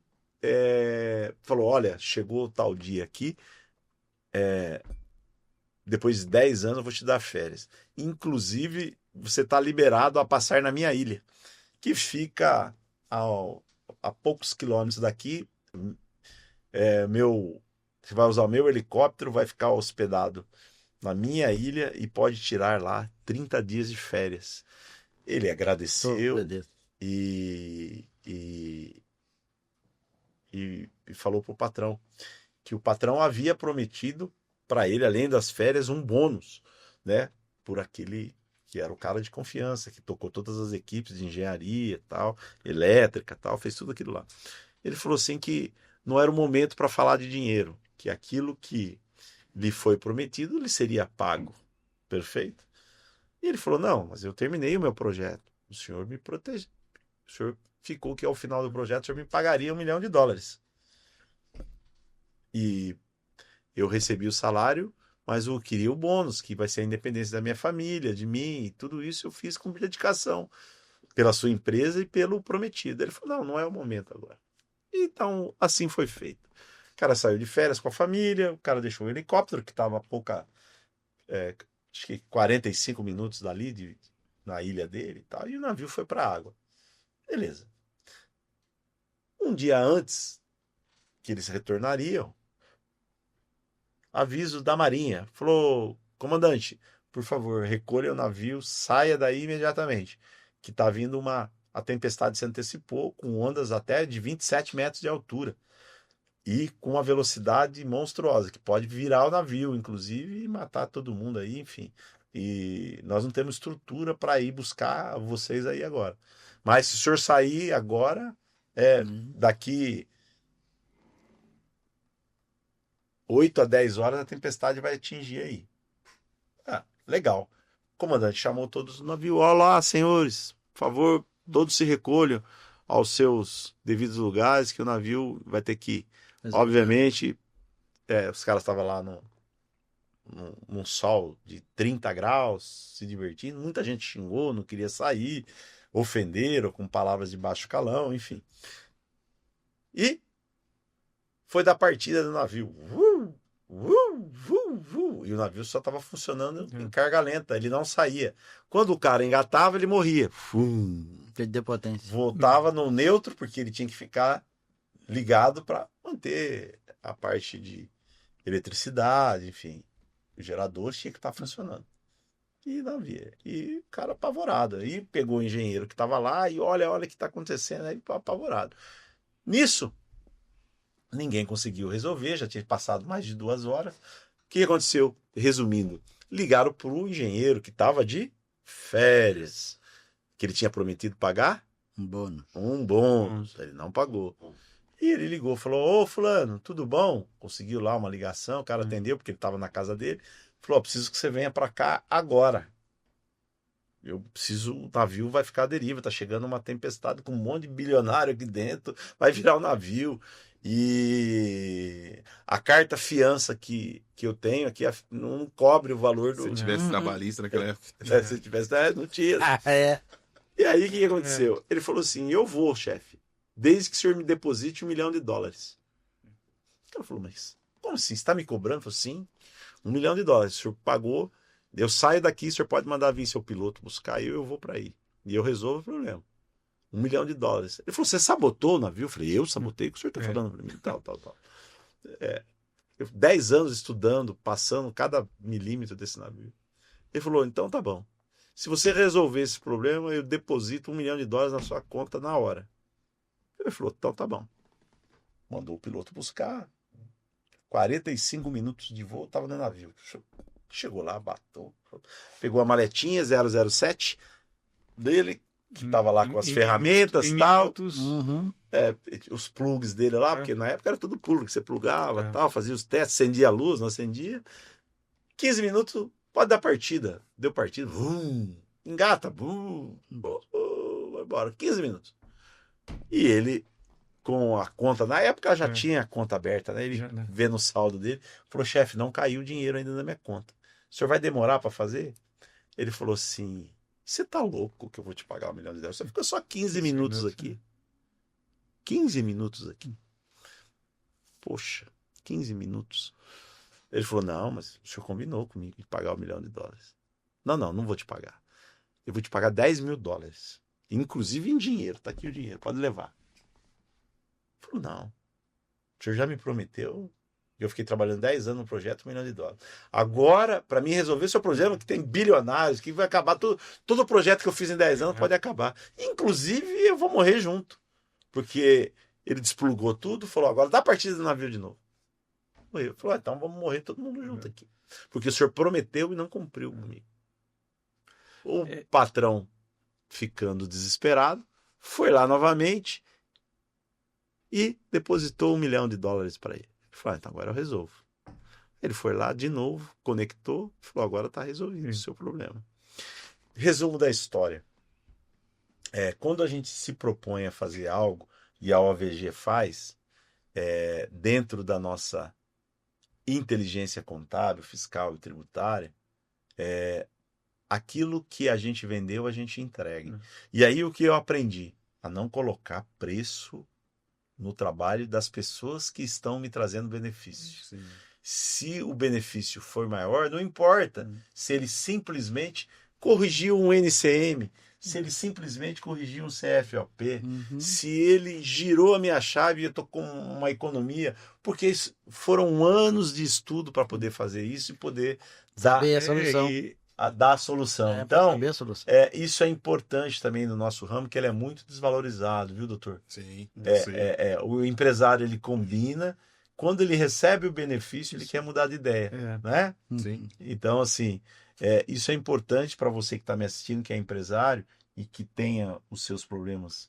falou: olha, chegou tal dia aqui, depois de 10 anos eu vou te dar férias. Inclusive, você está liberado a passar na minha ilha, que fica a poucos quilômetros daqui. Você vai usar o meu helicóptero, vai ficar hospedado na minha ilha e pode tirar lá 30 dias de férias. Ele agradeceu e falou para o patrão que o patrão havia prometido para ele, além das férias, um bônus, né? Por aquele que era o cara de confiança, que tocou todas as equipes de engenharia, tal, elétrica, tal, fez tudo aquilo lá. Ele falou assim que não era o momento para falar de dinheiro, que aquilo que lhe foi prometido lhe seria pago. Perfeito? E ele falou: não, mas eu terminei o meu projeto. O senhor me protege. O senhor ficou que ao final do projeto o senhor me pagaria $1 milhão. E eu recebi o salário, mas eu queria o bônus, que vai ser a independência da minha família, de mim, e tudo isso eu fiz com dedicação pela sua empresa e pelo prometido. Ele falou: não é o momento agora. Então, assim foi feito. O cara saiu de férias com a família, o cara deixou o helicóptero, que estava a pouca, acho que 45 minutos dali, na ilha dele e tal, e o navio foi para a água. Beleza. Um dia antes que eles retornariam, aviso da Marinha. Falou: comandante, por favor, recolha o navio, saia daí imediatamente, que está vindo a tempestade se antecipou, com ondas até de 27 metros de altura. E com uma velocidade monstruosa, que pode virar o navio, inclusive, e matar todo mundo aí, enfim. E nós não temos estrutura para ir buscar vocês aí agora. Mas se o senhor sair agora, daqui 8 a 10 horas a tempestade vai atingir aí. Legal. O comandante chamou todos no navio. Olá, senhores, por favor, todos se recolham aos seus devidos lugares, que o navio vai ter que ir. Obviamente, os caras estavam lá num sol de 30 graus, se divertindo. Muita gente xingou, não queria sair, ofenderam com palavras de baixo calão, enfim. E foi da partida do navio. E o navio só estava funcionando em carga lenta, ele não saía. Quando o cara engatava, ele morria. Perdeu potência. Voltava no neutro, porque ele tinha que ficar ligado para manter a parte de eletricidade, enfim. O gerador tinha que estar funcionando. E não havia. E o cara apavorado. Aí pegou o engenheiro que estava lá e olha o que está acontecendo. Aí apavorado. Nisso, ninguém conseguiu resolver, já tinha passado mais de 2 horas. O que aconteceu? Resumindo, ligaram para o engenheiro que estava de férias, que ele tinha prometido pagar um bônus. Ele não pagou. E ele ligou, falou: ô fulano, tudo bom? Conseguiu lá uma ligação, o cara atendeu porque ele estava na casa dele. Falou: preciso que você venha para cá agora. O navio vai ficar à deriva, tá chegando uma tempestade com um monte de bilionário aqui dentro, vai virar o navio. E a carta fiança que eu tenho aqui não cobre o valor do... Se tivesse trabalhista naquela época. Se tivesse, não tinha. E aí o que aconteceu? Ele falou assim: eu vou, chefe, desde que o senhor me deposite $1 milhão. O cara falou: mas como assim? Você está me cobrando? Eu falei: sim, $1 milhão. O senhor pagou, eu saio daqui, o senhor pode mandar vir seu piloto buscar e eu vou para aí. E eu resolvo o problema. $1 milhão. Ele falou: você sabotou o navio? Eu falei: eu sabotei? O que o senhor está falando para mim? Tal. 10 anos estudando, passando cada milímetro desse navio. Ele falou: então tá bom. Se você resolver esse problema, eu deposito $1 milhão na sua conta na hora. Ele falou: então tá bom. Mandou o piloto buscar. 45 minutos de voo, estava no navio. Chegou lá, bateu. Pegou a maletinha 007 dele, que estava lá com as ferramentas e tal. Os plugs dele lá, porque na época era tudo plug, você plugava, tal, fazia os testes, acendia a luz, não acendia. 15 minutos, pode dar partida. Deu partida, engata, vai embora. 15 minutos. E ele, com a conta, na época já tinha a conta aberta, né? Ele vendo o saldo dele, falou: chefe, não caiu o dinheiro ainda na minha conta. O senhor vai demorar para fazer? Ele falou assim, você tá louco que eu vou te pagar $1 milhão? Você fica só 15 minutos aqui. 15 minutos aqui. Poxa, 15 minutos. Ele falou, não, mas o senhor combinou comigo de pagar $1 milhão. Não vou te pagar. Eu vou te pagar $10 mil. Inclusive em dinheiro. Tá aqui o dinheiro, pode levar. Ele falou, não. O senhor já me prometeu. Eu fiquei trabalhando 10 anos no projeto, $1 milhão. Agora, para mim resolver seu problema, que tem bilionários, que vai acabar todo o projeto que eu fiz em 10 anos pode acabar. Inclusive, eu vou morrer junto. Porque ele desplugou tudo, falou, agora dá a partida do navio de novo. Ele falou, então vamos morrer todo mundo junto aqui. Porque o senhor prometeu e não cumpriu comigo. O patrão, ficando desesperado, foi lá novamente e depositou $1 milhão para ele. Ele falou, então agora eu resolvo. Ele foi lá de novo, conectou, falou, agora está resolvido o seu problema. Resumo da história. Quando a gente se propõe a fazer algo, e a OVG faz, dentro da nossa inteligência contábil, fiscal e tributária, aquilo que a gente vendeu, a gente entrega. E aí o que eu aprendi? A não colocar preço no trabalho das pessoas que estão me trazendo benefício. Sim. Se o benefício for maior, não importa se ele simplesmente corrigiu um NCM, se ele simplesmente corrigiu um CFOP, se ele girou a minha chave e eu estou com uma economia, porque foram anos de estudo para poder fazer isso e poder dar a solução. Dar a solução. Então, isso é importante também no nosso ramo, que ele é muito desvalorizado, viu, doutor? Sim. O empresário, ele combina, quando ele recebe o benefício, ele quer mudar de ideia, né? Sim. Então, assim, isso é importante para você que está me assistindo, que é empresário e que tenha os seus problemas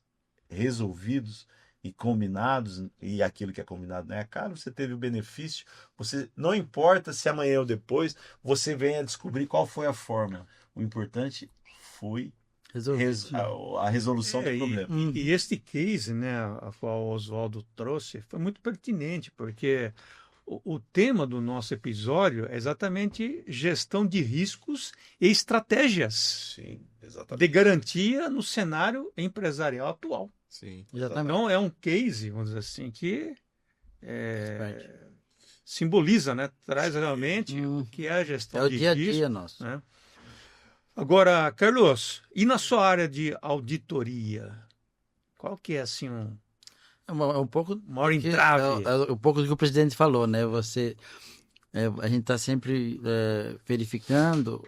resolvidos e combinados, e aquilo que é combinado não é caro, você teve o benefício, você não importa se amanhã ou depois você venha descobrir qual foi a fórmula. O importante foi a resolução do problema. E este case, né, a qual o Oswaldo trouxe, foi muito pertinente, porque o tema do nosso episódio é exatamente gestão de riscos e estratégias. Sim, exatamente. De garantia no cenário empresarial atual. Sim. Exatamente. Então é um case, vamos dizer assim, que simboliza, né, traz realmente o que é a gestão de risco. É o dia a dia nosso. Né? Agora, Carlos, e na sua área de auditoria? Qual que é assim um pouco maior entrave? Um pouco do que o presidente falou, né? A gente está sempre verificando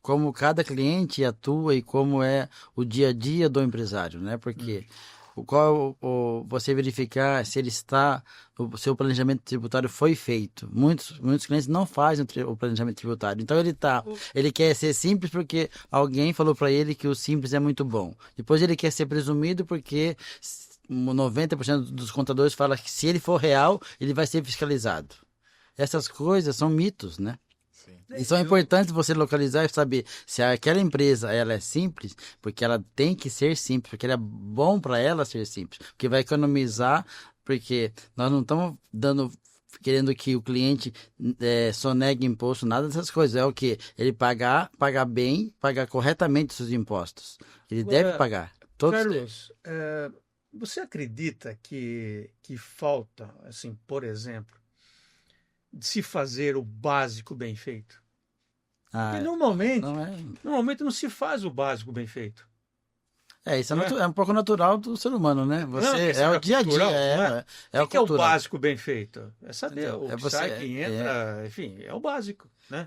como cada cliente atua e como é o dia a dia do empresário, né? Porque você verificar se o seu planejamento tributário foi feito. Muitos clientes não fazem o planejamento tributário. Então ele quer ser simples porque alguém falou para ele que o simples é muito bom. Depois ele quer ser presumido porque 90% dos contadores falam que se ele for real, ele vai ser fiscalizado. Essas coisas são mitos, né? E são importantes você localizar e saber se aquela empresa ela é simples, porque ela tem que ser simples, porque é bom para ela ser simples, porque vai economizar, porque nós não estamos querendo que o cliente sonegue imposto, nada dessas coisas. É o que? Ele pagar bem, pagar corretamente os seus impostos. Ele deve pagar. Carlos, você acredita que falta, assim, por exemplo, de se fazer o básico bem feito? Porque normalmente não se faz o básico bem feito. Isso é um pouco natural do ser humano, né? É o dia a dia. O que é o básico bem feito? É saber o que sai, que entra, enfim, é o básico. Né?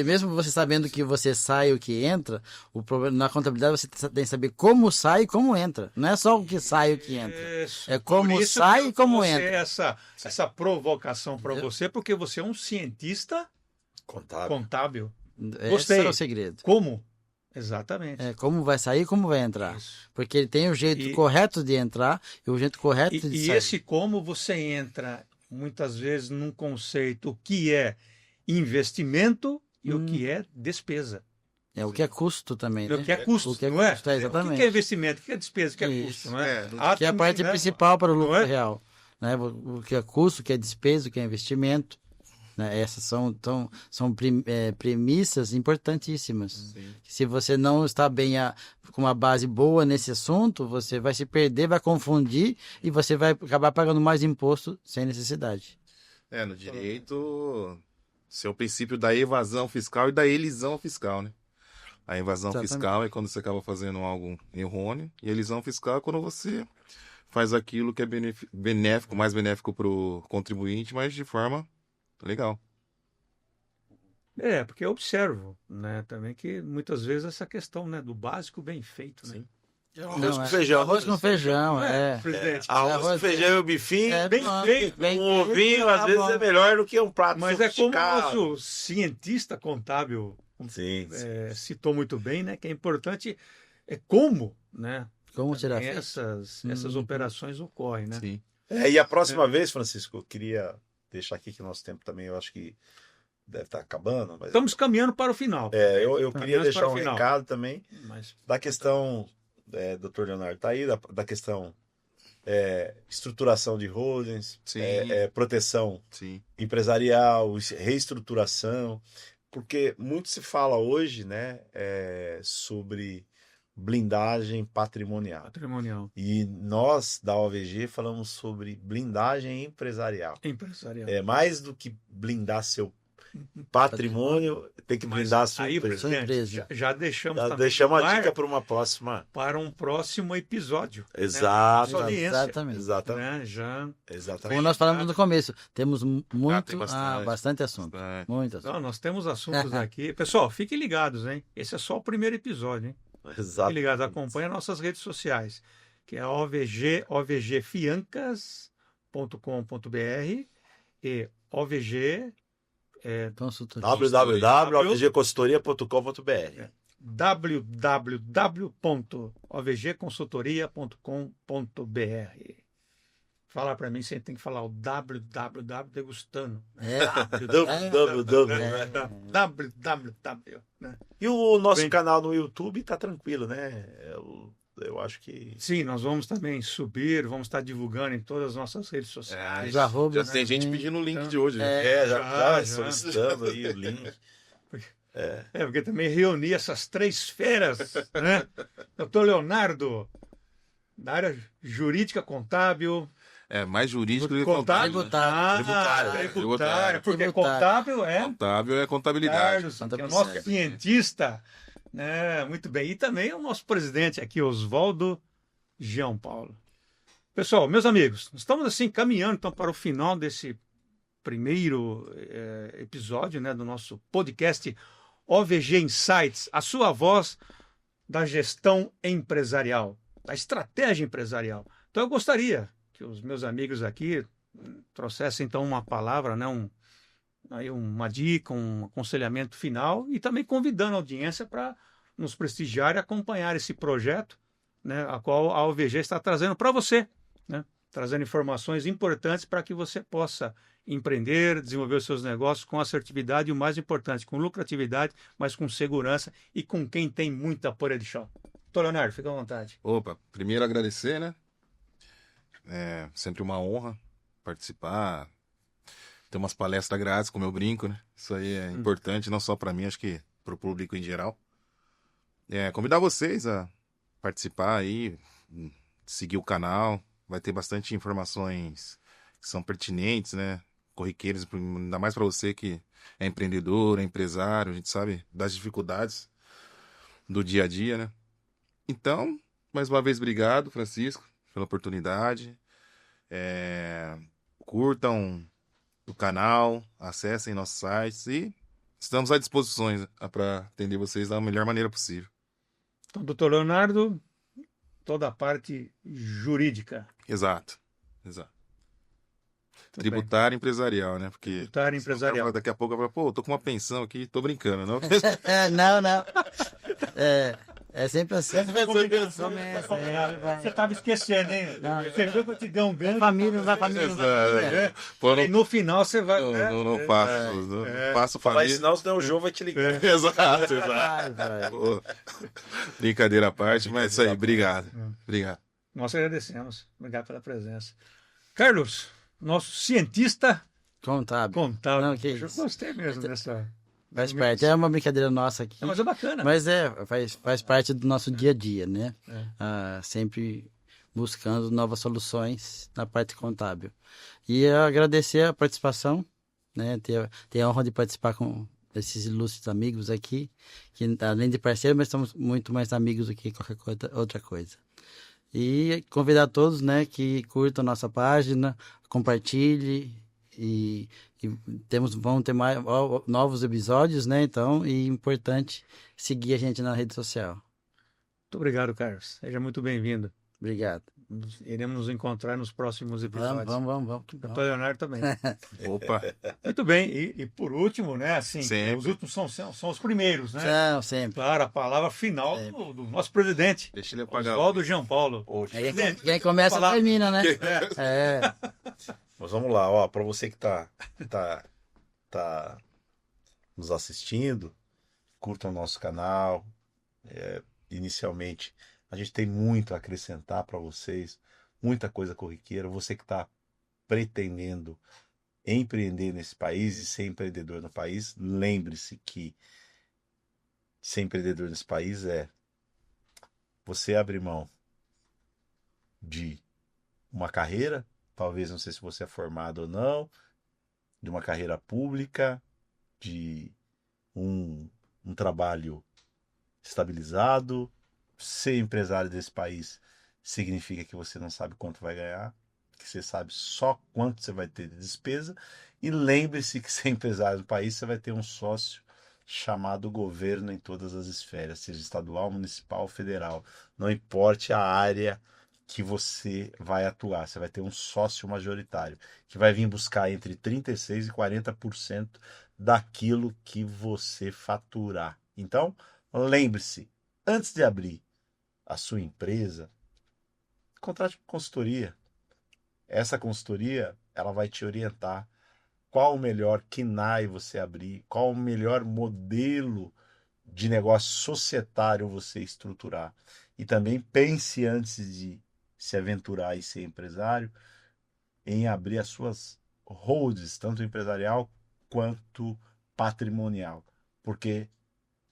Mesmo você sabendo que você sai e o que entra, o problema na contabilidade você tem que saber como sai e como entra. Não é só o que sai e o que entra. É como sai e como entra. Essa provocação para você, porque você é um cientista contábil. Esse é o segredo. Como? Exatamente. Como vai sair e como vai entrar. Isso. Porque ele tem o jeito correto de entrar e o jeito correto de sair. E esse como você entra, muitas vezes, num conceito que é investimento e o que é despesa. O que é custo também, né? O que é custo, o que é não é? Custo, exatamente. O que é investimento, o que é despesa, o que é custo, não é? Que é a parte principal para o lucro real. Né? O que é custo, o que é despesa, o que é investimento. né? Essas são premissas importantíssimas. Sim. Se você não está bem com uma base boa nesse assunto, você vai se perder, vai confundir e você vai acabar pagando mais imposto sem necessidade. No direito, esse é o princípio da evasão fiscal e da elisão fiscal, né? A evasão Exatamente. fiscal é quando você acaba fazendo algo errôneo, e a elisão fiscal é quando você faz aquilo que é benéfico, mais benéfico para o contribuinte, mas de forma legal. Porque eu observo, né, também que muitas vezes essa questão, né, do básico bem feito, né? Sim. Arroz com feijão. Arroz com feijão, Presidente. Arroz com feijão e o bifinho. bem feito. Um ovinho, às vezes, é melhor do que um prato Mas é como o sofisticado. nosso cientista contábil Sim. citou muito bem, né, que é importante como, né, Como será também feito? essas operações ocorrem, né? Sim. E a próxima vez, Francisco, eu queria deixar aqui que o nosso tempo também, eu acho que deve estar acabando, mas Estamos caminhando para o final. eu queria Caminhamos deixar para o um final. recado também Mas da questão, doutor Leonardo está aí, da questão estruturação de holdings, Sim. proteção Sim. empresarial, reestruturação, porque muito se fala hoje, né, sobre blindagem patrimonial. patrimonial, E nós, da OVG, falamos sobre blindagem empresarial. empresarial. Mais do que blindar seu patrimônio, tem que blindar a sua Aí, empresa. presidente, empresa. já deixamos Já também deixamos no a ar dica para uma próxima. para um próximo episódio. Exato. Nossa audiência, Exatamente. Exatamente. né? Já Exatamente. Como nós falamos no começo, temos tem bastante assunto. Bastante. Muito assunto. Não, nós temos assuntos aqui. Pessoal, fiquem ligados, hein? Esse é só o primeiro episódio, hein? Fiquem Exato. ligados, acompanhem nossas redes sociais, que é ovgfiancas.com.br e ovg Consultoria. www.ovgconsultoria.com.br www.ovgconsultoria.com.br. Fala para mim, você tem que falar o www degustando. www, né? E o nosso Bem- canal no YouTube tá tranquilo, né? Eu acho que. Sim, nós vamos também subir, vamos estar divulgando em todas as nossas redes sociais. Os arrobas, Já tem gente pedindo o link Então, de hoje. né? Já já. solicitando aí o link. Porque também reuni essas três feras, né? Doutor Leonardo, da área jurídica contábil. Mais jurídico do que Contábil? contábil. Tributário. Porque Tributário. contábil é Contábil é contabilidade. Carlos, que é o nosso cientista. Né? Muito bem. E também o nosso presidente aqui, Oswaldo João Paulo. Pessoal, meus amigos, estamos assim caminhando então, para o final desse primeiro episódio, né, do nosso podcast OVG Insights, a sua voz da gestão empresarial, da estratégia empresarial. Então eu gostaria que os meus amigos aqui trouxessem então uma palavra, né, uma dica, um aconselhamento final e também convidando a audiência para nos prestigiar e acompanhar esse projeto, né, a qual a OVG está trazendo para você, né, trazendo informações importantes para que você possa empreender, desenvolver os seus negócios com assertividade e o mais importante, com lucratividade, mas com segurança e com quem tem muita pora de chão. Doutor Leonardo, fica à vontade. Opa, primeiro agradecer, né? É sempre uma honra participar. Ter umas palestras grátis, como eu brinco, né? Isso aí é importante, não só para mim, acho que para o público em geral. Convidar vocês a participar aí, seguir o canal. Vai ter bastante informações que são pertinentes, né? Corriqueiras, ainda mais para você que é empreendedor, é empresário, a gente sabe das dificuldades do dia a dia, né? Então, mais uma vez, obrigado, Francisco, pela oportunidade. Curtam o canal, acessem nossos sites e estamos à disposição para atender vocês da melhor maneira possível. Então, doutor Leonardo, toda a parte jurídica. Exato. Tudo Tributário empresarial, né? Porque Tributário empresarial. daqui a pouco eu falo, tô com uma pensão aqui, tô brincando, não? Não. É sempre assim. Você estava esquecendo, hein? Você viu que eu te dei um gancho. Família não vai Pô, E no final você vai. não faço Mas família. senão o João vai te ligar. Exato. Vai. Pô, brincadeira à parte, mas é isso aí, obrigado. Nós agradecemos. Obrigado pela presença. Carlos, nosso cientista Contábil. Contábil. Não, que Eu isso. gostei mesmo dessa. Faz parte. É uma brincadeira nossa aqui. Mas é bacana. Mas faz parte do nosso dia a dia, né? É. Sempre buscando novas soluções na parte contábil. E eu agradecer a participação, né? Ter a honra de participar com esses ilustres amigos aqui, que além de parceiros, mas somos muito mais amigos do que qualquer outra coisa. E convidar todos, né, que curtam a nossa página, compartilhe e vão ter mais novos episódios, né? Então, e importante seguir a gente na rede social. Muito obrigado, Carlos. Seja muito bem-vindo. Obrigado. Iremos nos encontrar nos próximos episódios. Vamos. Que bom. Doutor Leonardo também. Opa, Muito bem. E por último, né? Assim, Sempre. os últimos são os primeiros, né? Não, sempre. Claro, a palavra final do nosso presidente, deixa ele apagar. Oswaldo Jean Paulo. Aí quem começa Falar- termina, né? É. Mas vamos lá, ó, para você que tá nos assistindo, curta o nosso canal. Inicialmente, a gente tem muito a acrescentar para vocês, muita coisa corriqueira. Você que está pretendendo empreender nesse país e ser empreendedor no país, lembre-se que ser empreendedor nesse país é você abrir mão de uma carreira, talvez, não sei se você é formado ou não, de uma carreira pública, de um trabalho estabilizado. Ser empresário desse país significa que você não sabe quanto vai ganhar, que você sabe só quanto você vai ter de despesa. E lembre-se que ser empresário do país, você vai ter um sócio chamado governo em todas as esferas, seja estadual, municipal, federal. Não importe a área que você vai atuar, você vai ter um sócio majoritário, que vai vir buscar entre 36% e 40% daquilo que você faturar. Então, lembre-se, antes de abrir a sua empresa, contrate uma consultoria. Essa consultoria, ela vai te orientar qual o melhor KNAI você abrir, qual o melhor modelo de negócio societário você estruturar. E também pense, antes de se aventurar e ser empresário, em abrir as suas holdings, tanto empresarial quanto patrimonial. Porque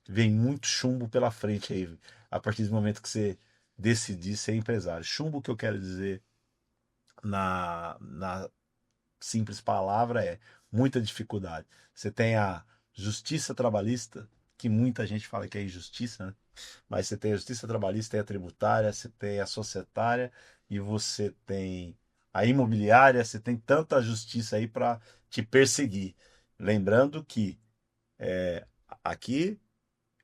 vem muito chumbo pela frente aí, a partir do momento que você decidir ser empresário. Chumbo, que eu quero dizer na simples palavra, é muita dificuldade. Você tem a justiça trabalhista, que muita gente fala que é injustiça, né? Mas você tem a justiça trabalhista, tem a tributária, você tem a societária e você tem a imobiliária, você tem tanta justiça aí para te perseguir. Lembrando que aqui,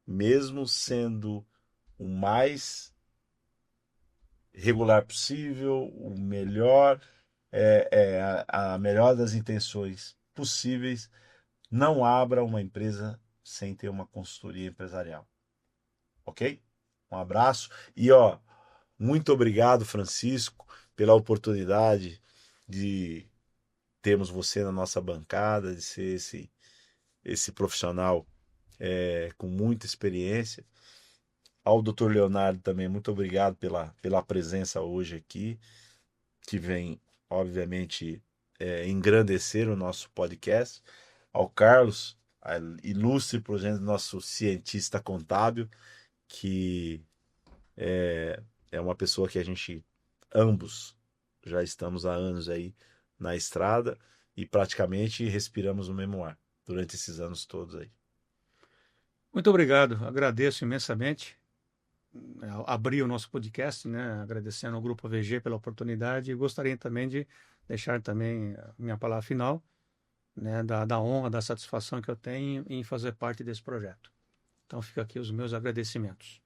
mesmo sendo o mais regular possível, o melhor, a melhor das intenções possíveis, não abra uma empresa sem ter uma consultoria empresarial. Ok? Um abraço e muito obrigado, Francisco, pela oportunidade de termos você na nossa bancada, de ser esse profissional com muita experiência. Ao Dr. Leonardo também, muito obrigado pela presença hoje aqui, que vem, obviamente, engrandecer o nosso podcast. Ao Carlos, a ilustre, por exemplo, nosso cientista contábil, que é uma pessoa que a gente, ambos, já estamos há anos aí na estrada e praticamente respiramos o mesmo ar durante esses anos todos aí. Muito obrigado. Agradeço imensamente. Abrir o nosso podcast, né? Agradecendo ao Grupo AVG pela oportunidade e gostaria também de deixar também a minha palavra final, né? Da honra, da satisfação que eu tenho em fazer parte desse projeto. Então, fica aqui os meus agradecimentos.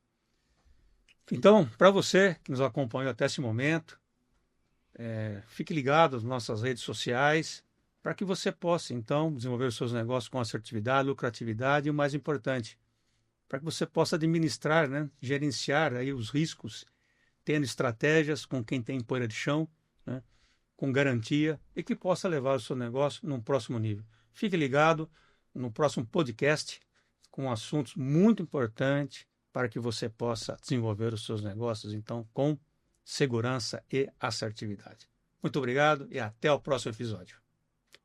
Então, para você que nos acompanhou até esse momento, fique ligado às nossas redes sociais para que você possa, então, desenvolver os seus negócios com assertividade, lucratividade e o mais importante, para que você possa administrar, né, gerenciar aí os riscos, tendo estratégias com quem tem poeira de chão, né, com garantia e que possa levar o seu negócio num próximo nível. Fique ligado no próximo podcast com assuntos muito importantes para que você possa desenvolver os seus negócios, então, com segurança e assertividade. Muito obrigado e até o próximo episódio.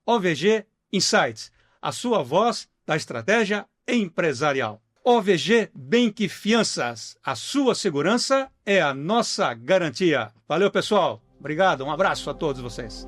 OVG Insights, a sua voz da estratégia empresarial. OVG Bank Fianças, a sua segurança é a nossa garantia. Valeu, pessoal. Obrigado, um abraço a todos vocês.